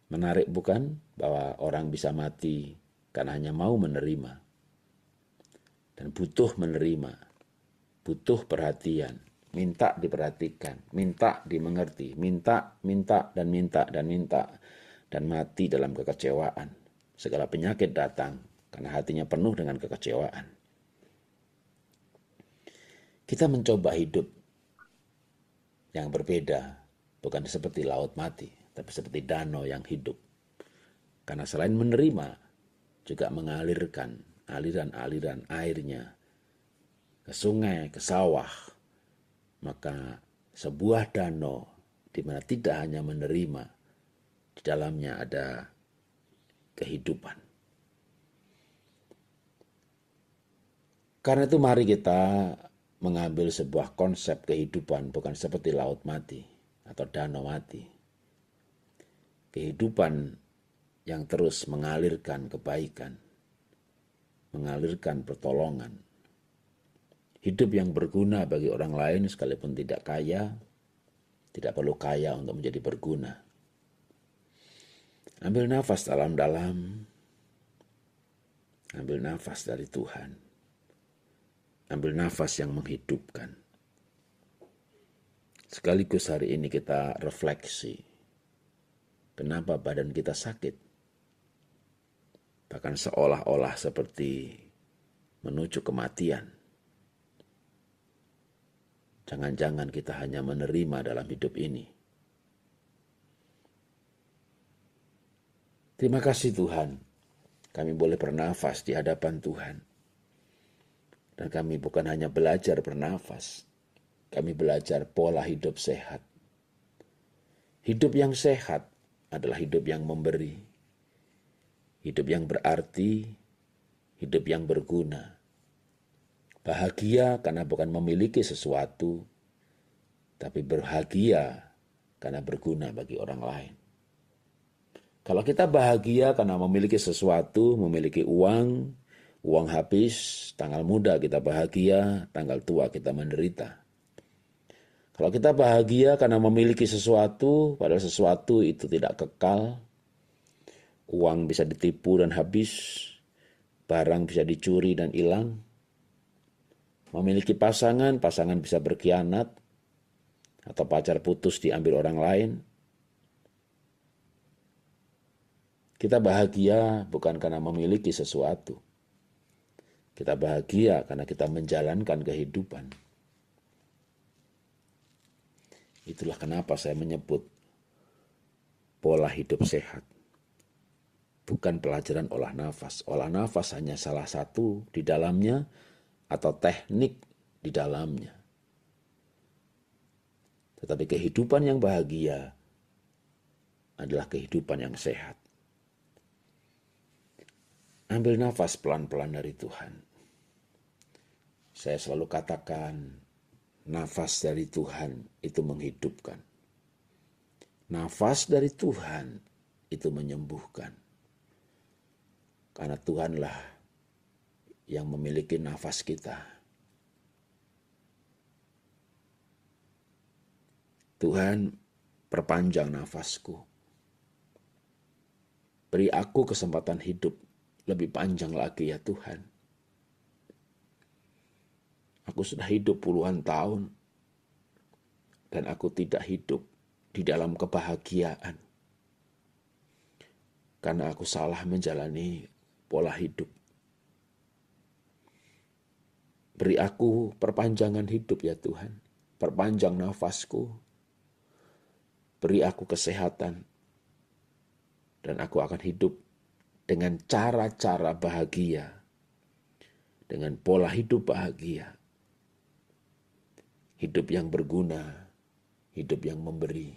Menarik bukan bahwa orang bisa mati karena hanya mau menerima. Dan butuh menerima, butuh perhatian, minta diperhatikan, minta dimengerti, minta, dan mati dalam kekecewaan. Segala penyakit datang karena hatinya penuh dengan kekecewaan. Kita mencoba hidup yang berbeda, bukan seperti laut mati, tapi seperti danau yang hidup. Karena selain menerima, juga mengalirkan aliran-aliran airnya ke sungai, ke sawah. Maka sebuah danau di mana tidak hanya menerima, di dalamnya ada kehidupan. Karena itu mari kita mengambil sebuah konsep kehidupan bukan seperti laut mati atau danau mati. Kehidupan yang terus mengalirkan kebaikan, mengalirkan pertolongan. Hidup yang berguna bagi orang lain sekalipun tidak kaya, tidak perlu kaya untuk menjadi berguna. Ambil nafas dalam-dalam, ambil nafas dari Tuhan, ambil nafas yang menghidupkan. Sekaligus hari ini kita refleksi, kenapa badan kita sakit? Bahkan seolah-olah seperti menuju kematian. Jangan-jangan kita hanya menerima dalam hidup ini. Terima kasih Tuhan, kami boleh bernafas di hadapan Tuhan. Dan kami bukan hanya belajar bernafas, kami belajar pola hidup sehat. Hidup yang sehat adalah hidup yang memberi. Hidup yang berarti hidup yang berguna. Bahagia karena bukan memiliki sesuatu, tapi bahagia karena berguna bagi orang lain. Kalau kita bahagia karena memiliki sesuatu, memiliki uang, uang habis, tanggal muda kita bahagia, tanggal tua kita menderita. Kalau kita bahagia karena memiliki sesuatu, padahal sesuatu itu tidak kekal, uang bisa ditipu dan habis, barang bisa dicuri dan hilang. Memiliki pasangan, pasangan bisa berkhianat, atau pacar putus diambil orang lain. Kita bahagia bukan karena memiliki sesuatu. Kita bahagia karena kita menjalankan kehidupan. Itulah kenapa saya menyebut pola hidup sehat. Bukan pelajaran olah nafas. Olah nafas hanya salah satu di dalamnya atau teknik di dalamnya. Tetapi kehidupan yang bahagia adalah kehidupan yang sehat. Ambil nafas pelan-pelan dari Tuhan. Saya selalu katakan, nafas dari Tuhan itu menghidupkan. Nafas dari Tuhan itu menyembuhkan. Karena Tuhanlah yang memiliki nafas kita. Tuhan, perpanjang nafasku. Beri aku kesempatan hidup lebih panjang lagi ya Tuhan. Aku sudah hidup puluhan tahun dan aku tidak hidup di dalam kebahagiaan. Karena aku salah menjalani pola hidup. Beri aku perpanjangan hidup ya Tuhan. Perpanjang nafasku. Beri aku kesehatan. Dan aku akan hidup dengan cara-cara bahagia. Dengan pola hidup bahagia. Hidup yang berguna. Hidup yang memberi.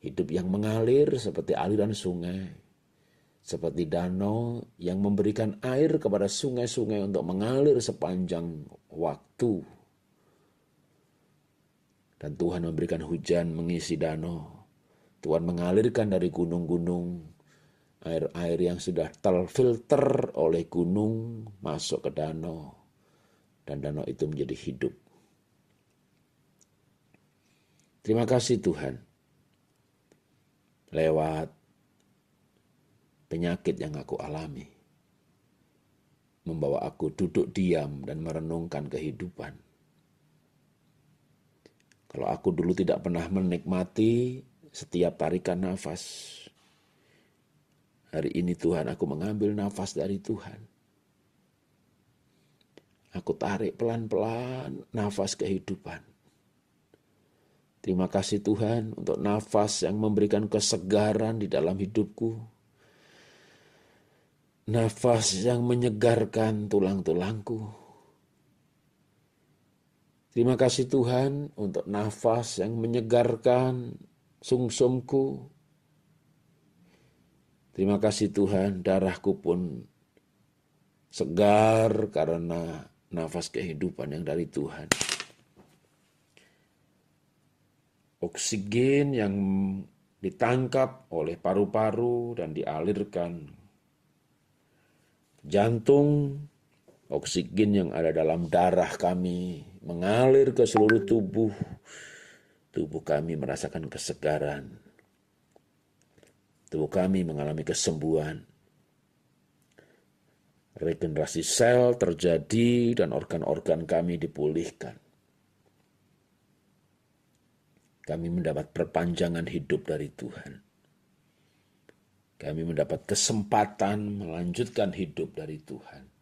Hidup yang mengalir seperti aliran sungai. Seperti danau yang memberikan air kepada sungai-sungai untuk mengalir sepanjang waktu. Dan Tuhan memberikan hujan mengisi danau. Tuhan mengalirkan dari gunung-gunung air-air yang sudah terfilter oleh gunung masuk ke danau. Dan danau itu menjadi hidup. Terima kasih Tuhan. Lewat penyakit yang aku alami. Membawa aku duduk diam dan merenungkan kehidupan. Kalau aku dulu tidak pernah menikmati setiap tarikan nafas, hari ini Tuhan aku mengambil nafas dari Tuhan. Aku tarik pelan-pelan nafas kehidupan. Terima kasih Tuhan untuk nafas yang memberikan kesegaran di dalam hidupku. Nafas yang menyegarkan tulang-tulangku. Terima kasih Tuhan untuk nafas yang menyegarkan sumsumku. Terima kasih Tuhan, darahku pun segar karena nafas kehidupan yang dari Tuhan. Oksigen yang ditangkap oleh paru-paru dan dialirkan jantung, oksigen yang ada dalam darah kami mengalir ke seluruh tubuh. Tubuh kami merasakan kesegaran. Tubuh kami mengalami kesembuhan. Regenerasi sel terjadi dan organ-organ kami dipulihkan. Kami mendapat perpanjangan hidup dari Tuhan. Kami mendapat kesempatan melanjutkan hidup dari Tuhan.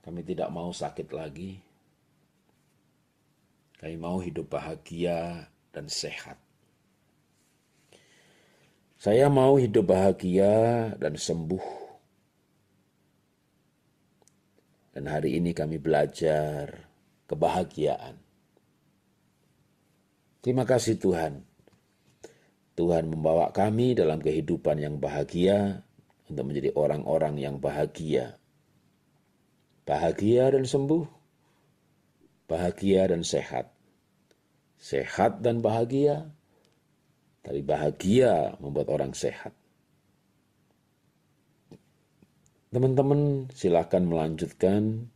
Kami tidak mau sakit lagi. Kami mau hidup bahagia dan sehat. Saya mau hidup bahagia dan sembuh. Dan hari ini kami belajar kebahagiaan. Terima kasih Tuhan. Tuhan membawa kami dalam kehidupan yang bahagia untuk menjadi orang-orang yang bahagia. Bahagia dan sembuh, bahagia dan sehat. Sehat dan bahagia, tapi bahagia membuat orang sehat. Teman-teman silahkan melanjutkan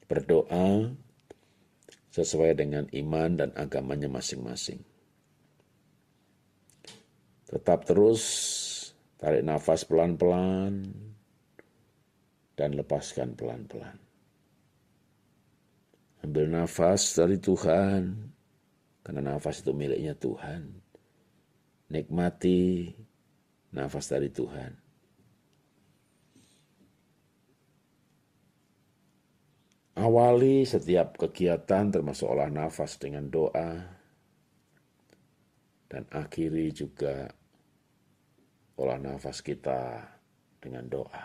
berdoa sesuai dengan iman dan agamanya masing-masing. Tetap terus tarik nafas pelan-pelan dan lepaskan pelan-pelan. Ambil nafas dari Tuhan, karena nafas itu miliknya Tuhan. Nikmati nafas dari Tuhan. Awali setiap kegiatan termasuk olah nafas dengan doa, dan akhiri juga olah nafas kita dengan doa.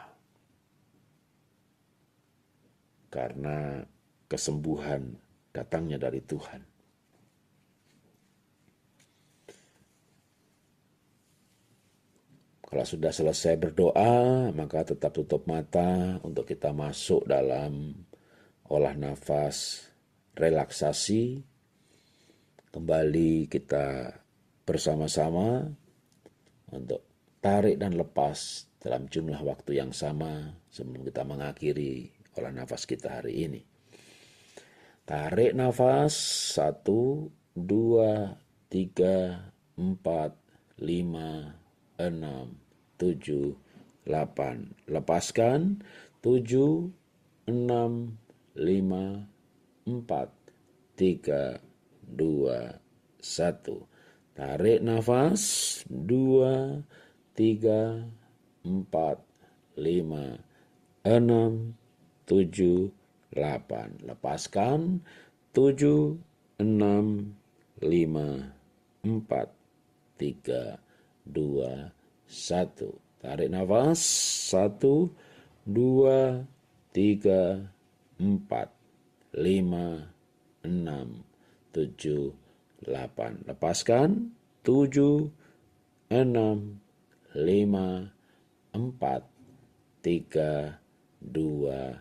Karena kesembuhan datangnya dari Tuhan. Kalau sudah selesai berdoa, maka tetap tutup mata untuk kita masuk dalam olah nafas relaksasi. Kembali kita bersama-sama untuk tarik dan lepas dalam jumlah waktu yang sama sebelum kita mengakhiri olah nafas kita hari ini. Tarik nafas, 1, 2, 3, 4, 5, 6, 7, 8. Lepaskan, 7, 6, 5, 4, 3, 2, 1. Tarik nafas, 2, 3, 4, 5, 6, 7, 8. Lepaskan, 7, 6, 5, 4, 3, 2, 1. Tarik nafas, 1, 2, 3, 4, 5, 6, 7, 8. Lepaskan, 7, 6, 5, 4, 3, 2,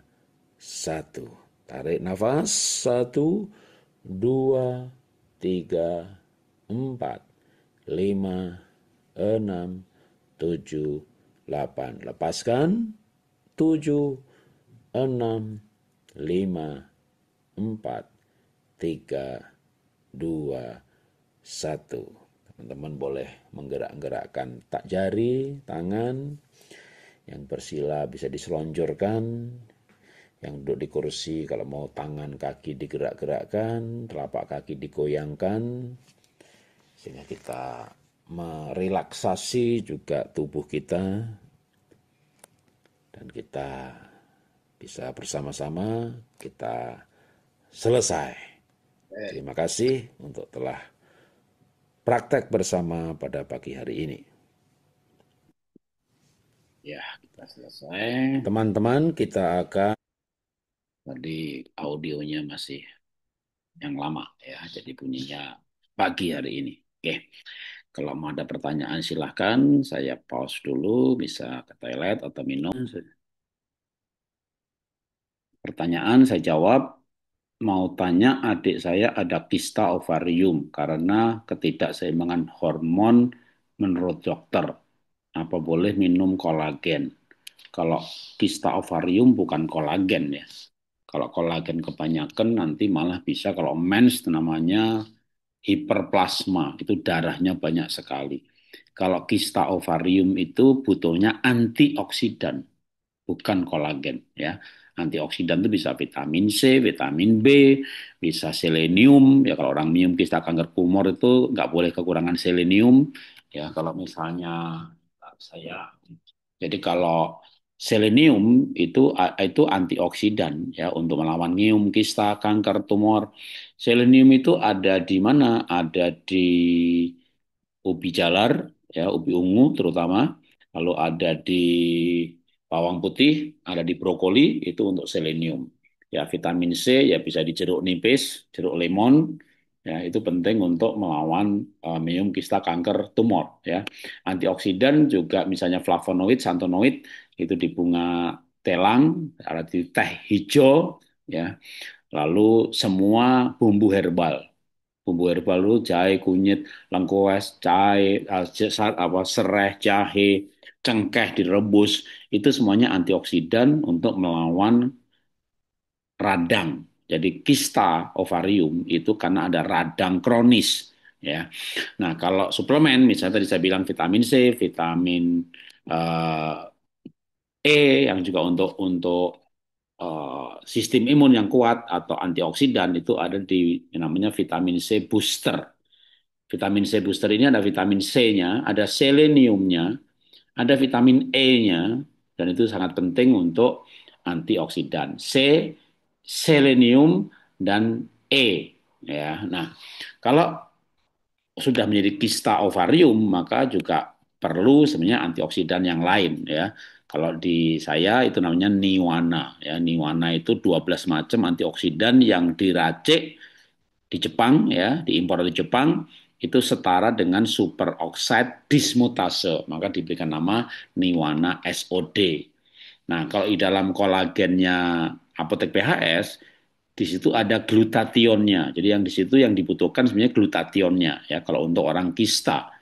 1. Tarik nafas, 1, 2, 3, 4, 5, 6, 7, 8. Lepaskan, 7, 6, 5, 4, 3, 2, 1. Teman-teman boleh menggerak-gerakkan tak jari, tangan. Yang bersila bisa diselonjorkan. Yang duduk di kursi kalau mau tangan kaki digerak-gerakkan, telapak kaki digoyangkan. Sehingga kita merelaksasi juga tubuh kita. Dan kita bisa bersama-sama kita selesai. Terima kasih untuk telah praktek bersama pada pagi hari ini. Ya, kita selesai. Teman-teman, kita akan Tadi audionya masih yang lama ya, jadi bunyinya pagi hari ini. Oke, kalau mau ada pertanyaan silahkan, saya pause dulu, bisa ke toilet atau minum. Pertanyaan saya jawab, mau tanya adik saya ada kista ovarium karena ketidakseimbangan hormon menurut dokter. Apa boleh minum kolagen? Kalau kista ovarium bukan kolagen ya. Kalau kolagen kebanyakan nanti malah bisa kalau mens namanya hiperplasma, itu darahnya banyak sekali. Kalau kista ovarium itu butuhnya antioksidan, bukan kolagen ya. Antioksidan itu bisa vitamin C, vitamin B, bisa selenium. Ya kalau orang minum kista kanker tumor itu nggak boleh kekurangan selenium. Ya kalau misalnya saya, jadi kalau selenium itu antioksidan ya untuk melawan ngium, kista, kanker, tumor. Selenium itu ada di mana? Ada di ubi jalar, ya ubi ungu terutama. Lalu ada di bawang putih, ada di brokoli itu untuk selenium. Ya vitamin C ya bisa di jeruk nipis, jeruk lemon. Ya itu penting untuk melawan minum kista kanker tumor ya. Antioksidan juga misalnya flavonoid, santonoid itu di bunga telang, ada di teh hijau, ya. Lalu semua bumbu herbal. Bumbu herbal itu jahe, kunyit, lengkuas, jahe, serai, jahe, cengkeh direbus, itu semuanya antioksidan untuk melawan radang. Jadi kista ovarium itu karena ada radang kronis, ya. Nah, kalau suplemen misalnya tadi saya bilang vitamin C, vitamin eh, E yang juga untuk sistem imun yang kuat atau antioksidan itu ada di yang namanya vitamin C booster. Vitamin C booster ini ada vitamin C-nya, ada seleniumnya, ada vitamin E-nya, dan itu sangat penting untuk antioksidan. C, selenium, dan E. Ya, nah kalau sudah menjadi kista ovarium, maka juga perlu sebenarnya antioksidan yang lain ya. Kalau di saya itu namanya niwana ya. Niwana itu 12 macam antioksidan yang diracik di Jepang ya, diimpor dari Jepang itu setara dengan superoxide dismutase, maka diberikan nama Niwana SOD. Nah, kalau di dalam kolagennya apotek PHS, di situ ada glutationnya. Jadi yang di situ yang dibutuhkan sebenarnya glutationnya ya kalau untuk orang kista.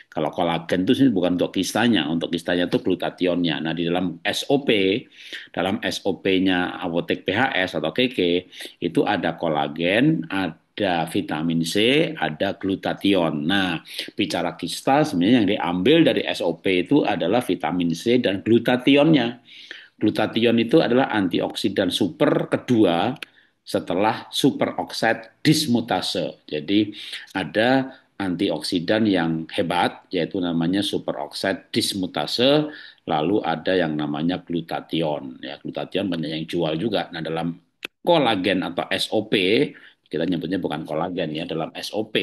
Kalau kolagen itu sebenarnya bukan untuk kistanya, untuk kistanya itu glutationnya. Nah, di dalam SOP-nya apotek PHS atau KK itu ada kolagen, ada vitamin C, ada glutation. Nah, bicara kista sebenarnya yang diambil dari SOP itu adalah vitamin C dan glutationnya. Glutathione itu adalah antioksidan super kedua setelah superoxide dismutase. Jadi ada antioksidan yang hebat yaitu namanya superoxide dismutase, lalu ada yang namanya glutathione. Ya, glutathione banyak yang jual juga. Nah, dalam kolagen atau SOP kita nyebutnya bukan kolagen ya, dalam SOP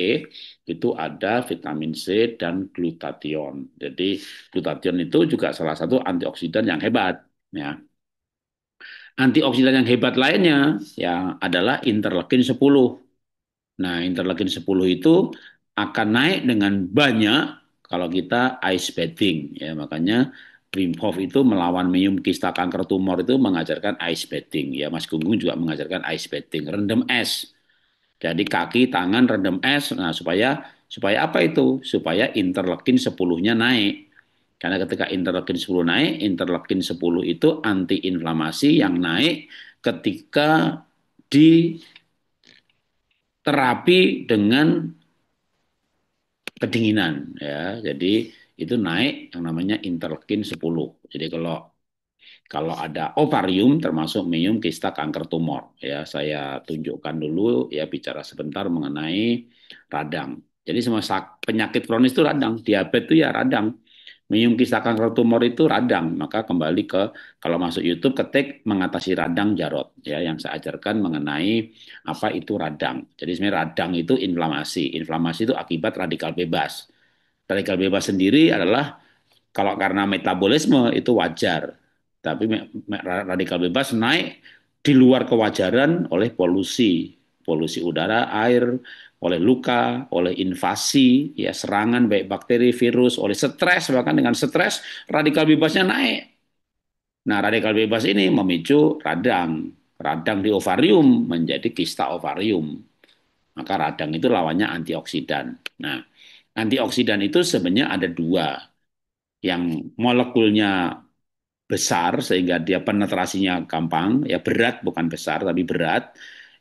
itu ada vitamin C dan glutathione. Jadi glutathione itu juga salah satu antioksidan yang hebat ya. Antioksidan yang hebat lainnya ya adalah interleukin 10. Nah, interleukin 10 itu akan naik dengan banyak kalau kita ice bathing ya. Makanya Wim Hof itu melawan minum kista kanker tumor itu mengajarkan ice bathing ya. Mas Gunggung juga mengajarkan ice bathing, rendam es. Jadi kaki, tangan rendam es. Nah, supaya supaya apa itu? Supaya interleukin 10-nya naik. Karena ketika interleukin 10 naik, interleukin 10 itu antiinflamasi yang naik ketika diterapi dengan kedinginan ya. Jadi itu naik yang namanya interleukin 10. Jadi kalau kalau ada ovarium termasuk minum kista kanker tumor ya, saya tunjukkan dulu ya, bicara sebentar mengenai radang. Jadi semua penyakit kronis itu radang, diabetes itu ya radang. Minum kista kanker tumor itu radang, maka kembali ke kalau masuk YouTube ketik mengatasi radang Jarot ya, yang saya ajarkan mengenai apa itu radang. Jadi sebenarnya radang itu inflamasi. Inflamasi itu akibat radikal bebas. Radikal bebas sendiri adalah kalau karena metabolisme itu wajar, tapi radikal bebas naik di luar kewajaran oleh polusi, polusi udara, air, oleh luka, oleh invasi, ya serangan baik bakteri, virus, oleh stres, bahkan dengan stres radikal bebasnya naik. Nah, radikal bebas ini memicu radang. Radang di ovarium menjadi kista ovarium. Maka radang itu lawannya antioksidan. Nah, antioksidan itu sebenarnya ada dua, yang molekulnya besar sehingga dia penetrasinya gampang, ya berat bukan besar tapi berat,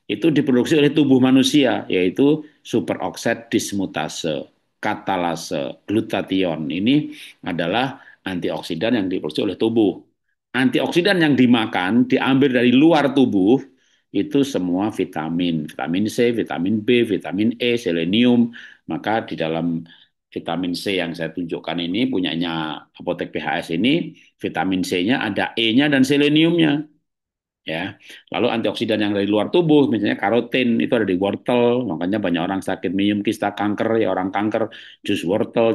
itu diproduksi oleh tubuh manusia yaitu superoxide dismutase, katalase, glutathione. Ini adalah antioksidan yang diproduksi oleh tubuh. Antioksidan yang dimakan diambil dari luar tubuh itu semua vitamin, vitamin C, vitamin B, vitamin E, selenium. Maka di dalam vitamin C yang saya tunjukkan ini punyanya Apotek PHS ini, vitamin C-nya ada E-nya dan seleniumnya ya. Lalu antioksidan yang dari luar tubuh misalnya karotin itu ada di wortel, makanya banyak orang sakit minum kista kanker ya, orang kanker jus wortel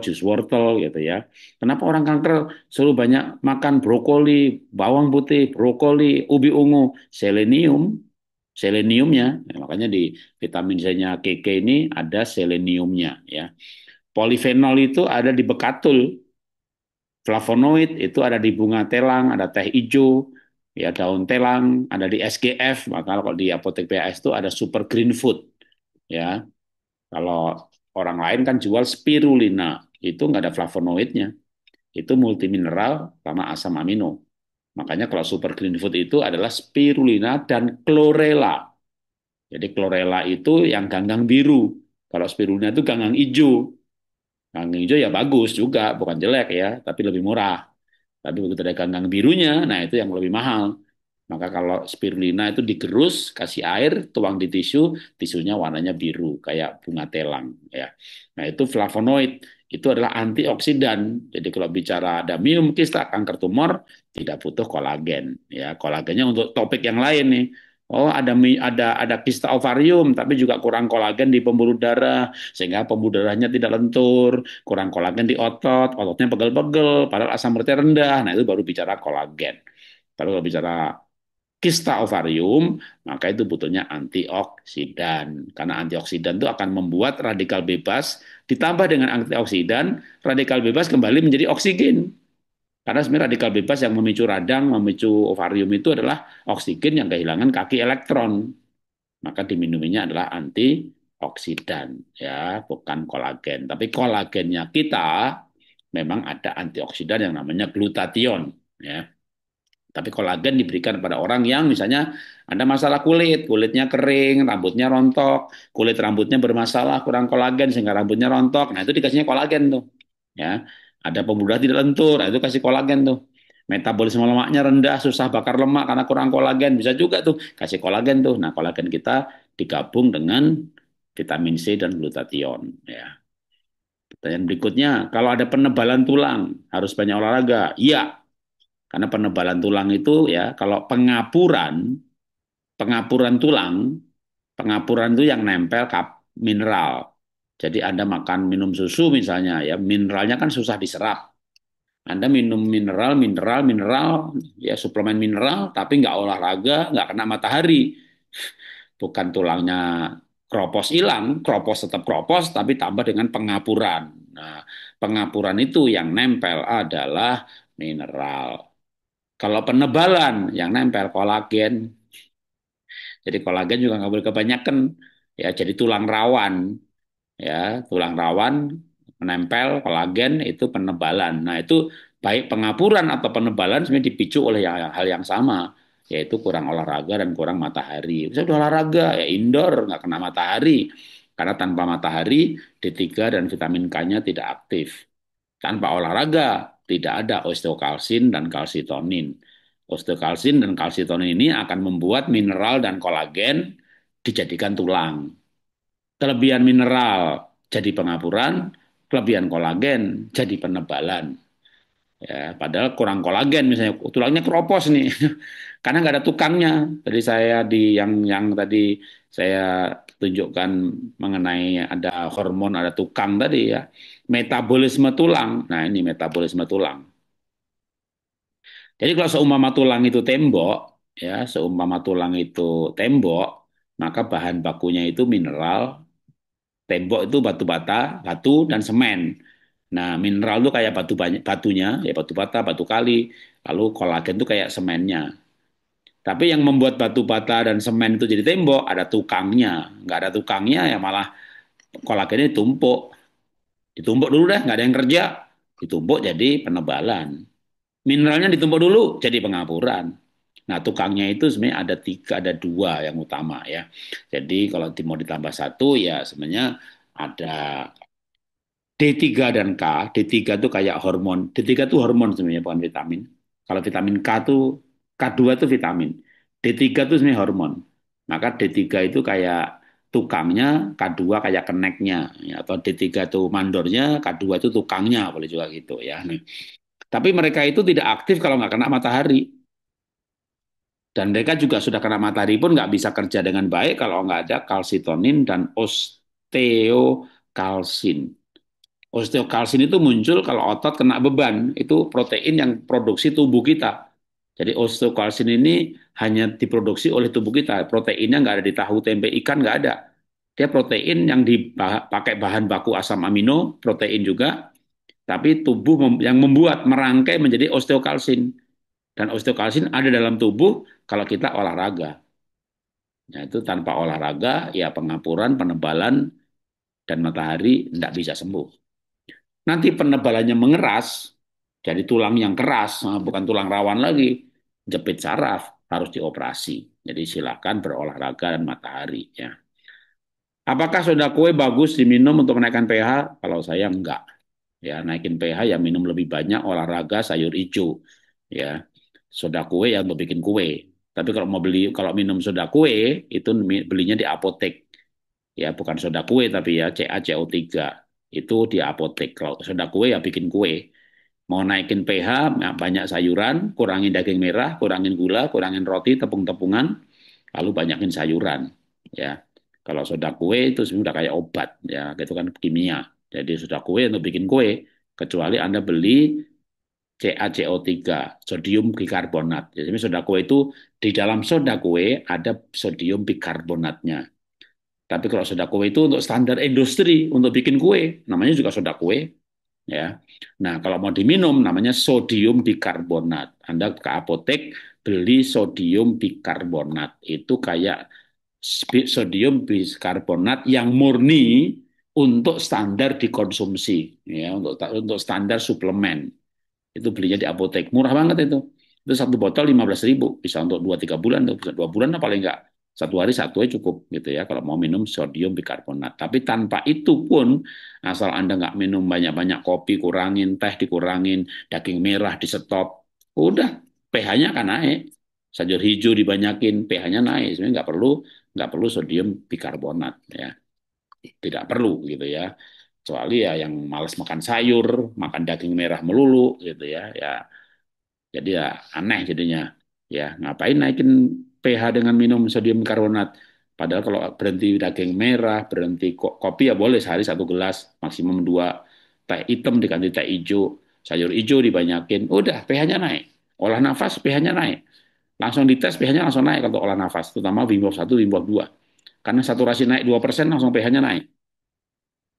gitu ya. Kenapa orang kanker selalu banyak makan brokoli, bawang putih, brokoli, ubi ungu, selenium, seleniumnya. Ya, makanya di vitamin C-nya KK ini ada seleniumnya ya. Polifenol itu ada di bekatul, Flavonoid itu ada di bunga telang, ada teh hijau, ya daun telang, ada di SGF. Maka kalau di apotek PAS itu ada super green food, ya. Kalau orang lain kan jual spirulina, itu nggak ada flavonoidnya, itu multimineral sama asam amino. Makanya kalau super green food itu adalah spirulina dan chlorella. Jadi chlorella itu yang ganggang biru, kalau spirulina itu ganggang hijau. Ganggang hijau ya bagus juga, bukan jelek ya, tapi lebih murah. Tapi begitu ada ganggang birunya, nah itu yang lebih mahal. Maka kalau spirulina itu digerus, kasih air, tuang di tisu, tisunya warnanya biru, kayak bunga telang. Ya. Nah itu flavonoid, itu adalah antioksidan. Jadi kalau bicara adamium, kista kanker tumor, tidak butuh kolagen. Ya, kolagennya untuk topik yang lain nih. Oh, ada kista ovarium, tapi juga kurang kolagen di pembuluh darah, sehingga pembuluh darahnya tidak lentur, kurang kolagen di otot, ototnya pegel-pegel, padahal asam uratnya rendah. Nah, itu baru bicara kolagen. Kalau bicara kista ovarium, maka itu butuhnya antioksidan. Karena antioksidan itu akan membuat radikal bebas, ditambah dengan antioksidan, radikal bebas kembali menjadi oksigen. Karena sebenarnya radikal bebas yang memicu radang, memicu ovarium itu adalah oksigen yang kehilangan kaki elektron. Maka diminuminya adalah antioksidan, ya, bukan kolagen. Tapi kolagennya kita memang ada antioksidan yang namanya glutathione, ya. Tapi kolagen diberikan pada orang yang misalnya ada masalah kulit, kulitnya kering, rambutnya rontok, kulit rambutnya bermasalah, kurang kolagen sehingga rambutnya rontok. Nah, itu dikasihnya kolagen tuh. Ya. Ada pembuluh darah tidak lentur, nah, itu kasih kolagen tuh. Metabolisme lemaknya rendah, susah bakar lemak karena kurang kolagen, bisa juga tuh kasih kolagen tuh. Nah, kolagen kita digabung dengan vitamin C dan glutathione, ya. Pertanyaan berikutnya, kalau ada penebalan tulang, harus banyak olahraga? Iya, karena penebalan tulang itu ya, kalau pengapuran, pengapuran tulang, pengapuran itu yang nempel mineral. Jadi Anda makan minum susu misalnya ya, mineralnya kan susah diserap. Anda minum mineral, mineral, mineral, ya suplemen mineral, tapi nggak olahraga, nggak kena matahari. Bukan tulangnya kropos hilang, kropos tetap kropos, tapi tambah dengan pengapuran. Nah, pengapuran itu yang nempel adalah mineral. Kalau penebalan yang nempel kolagen, jadi kolagen juga nggak boleh kebanyakan, ya jadi tulang rawan, ya tulang rawan menempel kolagen itu penebalan. Nah itu baik pengapuran atau penebalan sebenarnya dipicu oleh hal yang sama, yaitu kurang olahraga dan kurang matahari. Bisa udah olahraga ya indoor nggak kena matahari, karena tanpa matahari D3 dan vitamin K-nya tidak aktif. Tanpa olahraga, tidak ada osteokalsin dan kalsitonin. Osteokalsin dan kalsitonin ini akan membuat mineral dan kolagen dijadikan tulang. Kelebihan mineral jadi pengapuran, kelebihan kolagen jadi penebalan. Ya, padahal kurang kolagen misalnya tulangnya keropos nih, karena nggak ada tukangnya. Tadi saya di yang tadi saya tunjukkan mengenai ada hormon, ada tukang tadi ya, metabolisme tulang. Nah ini metabolisme tulang. Jadi kalau seumpama tulang itu tembok, ya seumpama tulang itu tembok, maka bahan bakunya itu mineral, tembok itu batu bata, batu dan semen. Nah, mineral itu kayak batunya, ya batu bata, batu kali. Lalu kolagen itu kayak semennya. Tapi yang membuat batu bata dan semen itu jadi tembok ada tukangnya. Nggak ada tukangnya ya malah kolagennya ditumpuk. Ditumpuk dulu deh, nggak ada yang kerja. Ditumpuk jadi penebalan. Mineralnya ditumpuk dulu jadi pengapuran. Nah, tukangnya itu sebenarnya ada tiga, ada dua yang utama ya. Jadi kalau mau ditambah satu ya sebenarnya ada D3 dan K. D3 itu kayak hormon. D3 itu hormon sebenarnya bukan vitamin. Kalau vitamin K itu K2 itu vitamin. D3 itu sebenarnya hormon. Maka D3 itu kayak tukangnya, K2 kayak keneknya, ya, atau D3 itu mandornya, K2 itu tukangnya, boleh juga gitu ya. Nih. Tapi mereka itu tidak aktif kalau nggak kena matahari. Dan mereka juga sudah kena matahari pun nggak bisa kerja dengan baik kalau nggak ada kalsitonin dan osteokalsin. Osteokalsin itu muncul kalau otot kena beban. Itu protein yang produksi tubuh kita. Jadi osteokalsin ini hanya diproduksi oleh tubuh kita. Proteinnya nggak ada di tahu, tempe, ikan, nggak ada. Dia protein yang dipakai bahan baku asam amino, protein juga, tapi tubuh yang membuat merangkai menjadi osteokalsin. Dan osteokalsin ada dalam tubuh kalau kita olahraga. Nah, itu tanpa olahraga, ya pengapuran, penebalan, dan matahari tidak bisa sembuh. Nanti penebalannya mengeras, jadi tulang yang keras, bukan tulang rawan lagi, jepit saraf, harus dioperasi. Jadi silakan berolahraga dan matahari. Ya. Apakah soda kue bagus diminum untuk menaikkan pH? Kalau saya enggak. Ya, naikin pH ya minum lebih banyak olahraga sayur hijau. Ya, soda kue ya untuk bikin kue. Tapi kalau minum soda kue itu belinya di apotek. Ya, bukan soda kue tapi ya CaCO3 itu di apotek. Kalau soda kue ya bikin kue. Mau naikin pH, ya banyak sayuran, kurangin daging merah, kurangin gula, kurangin roti, tepung-tepungan, lalu banyakin sayuran. Ya, kalau soda kue itu sebenarnya udah kayak obat, ya, itu kan kimia. Jadi soda kue untuk bikin kue, kecuali Anda beli CaCO3, sodium bikarbonat. Jadi soda kue itu di dalam soda kue ada sodium bikarbonatnya. Tapi kalau soda kue itu untuk standar industri untuk bikin kue, namanya juga soda kue, ya. Nah, kalau mau diminum namanya sodium bikarbonat. Anda ke apotek beli sodium bikarbonat. Itu kayak sodium bikarbonat yang murni untuk standar dikonsumsi, ya, untuk standar suplemen. Itu belinya di apotek. Murah banget itu. Itu satu botol 15.000. Bisa untuk 2-3 bulan. Bisa 2 bulan apa paling enggak. Satu hari satu aja cukup gitu ya kalau mau minum sodium bikarbonat. Tapi tanpa itu pun asal Anda nggak minum banyak-banyak kopi, kurangin teh, dikurangin daging merah, di stop, udah pH-nya akan naik. Sayur hijau dibanyakin, pH-nya naik. Sebenarnya nggak perlu sodium bikarbonat ya, tidak perlu gitu ya. Kecuali ya yang malas makan sayur, makan daging merah melulu gitu ya, ya jadi ya aneh jadinya. Ya, ngapain naikin pH dengan minum sodium karbonat? Padahal kalau berhenti daging merah, berhenti kopi ya boleh sehari 1 gelas, maksimum 2. Teh hitam diganti teh hijau, sayur hijau dibanyakin, udah pH-nya naik. Olah nafas pH-nya naik. Langsung dites pH-nya langsung naik untuk olah nafas, terutama Wim Hof 1, Wim Hof 2. Karena saturasi naik 2%, langsung pH-nya naik.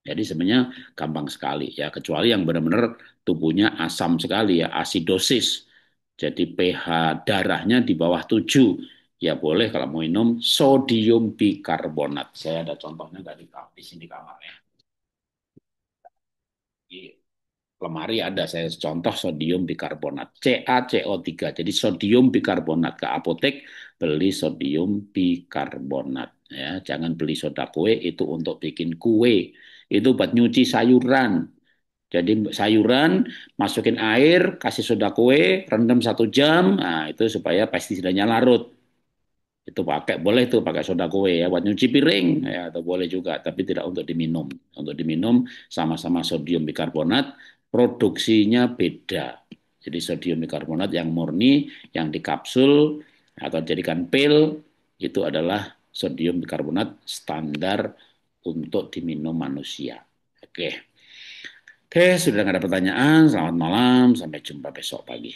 Jadi sebenarnya gampang sekali ya, kecuali yang benar-benar tubuhnya asam sekali ya, asidosis. Jadi pH darahnya di bawah 7. Ya boleh kalau mau minum sodium bikarbonat. Saya ada contohnya di sini kamarnya. Di lemari ada saya contoh sodium bikarbonat. CaCO3. Jadi sodium bikarbonat, ke apotek beli sodium bikarbonat ya. Jangan beli soda kue, itu untuk bikin kue. Itu buat nyuci sayuran. Jadi sayuran, masukin air, kasih soda kue, rendam 1 jam, nah itu supaya pestisidanya larut. Itu boleh tuh pakai soda kue ya, buat nyuci piring, ya atau boleh juga, tapi tidak untuk diminum. Untuk diminum sama-sama sodium bikarbonat, produksinya beda. Jadi sodium bikarbonat yang murni, yang di kapsul atau jadikan pil, itu adalah sodium bikarbonat standar untuk diminum manusia. Oke. Oke, sudah nggak ada pertanyaan. Selamat malam, sampai jumpa besok pagi.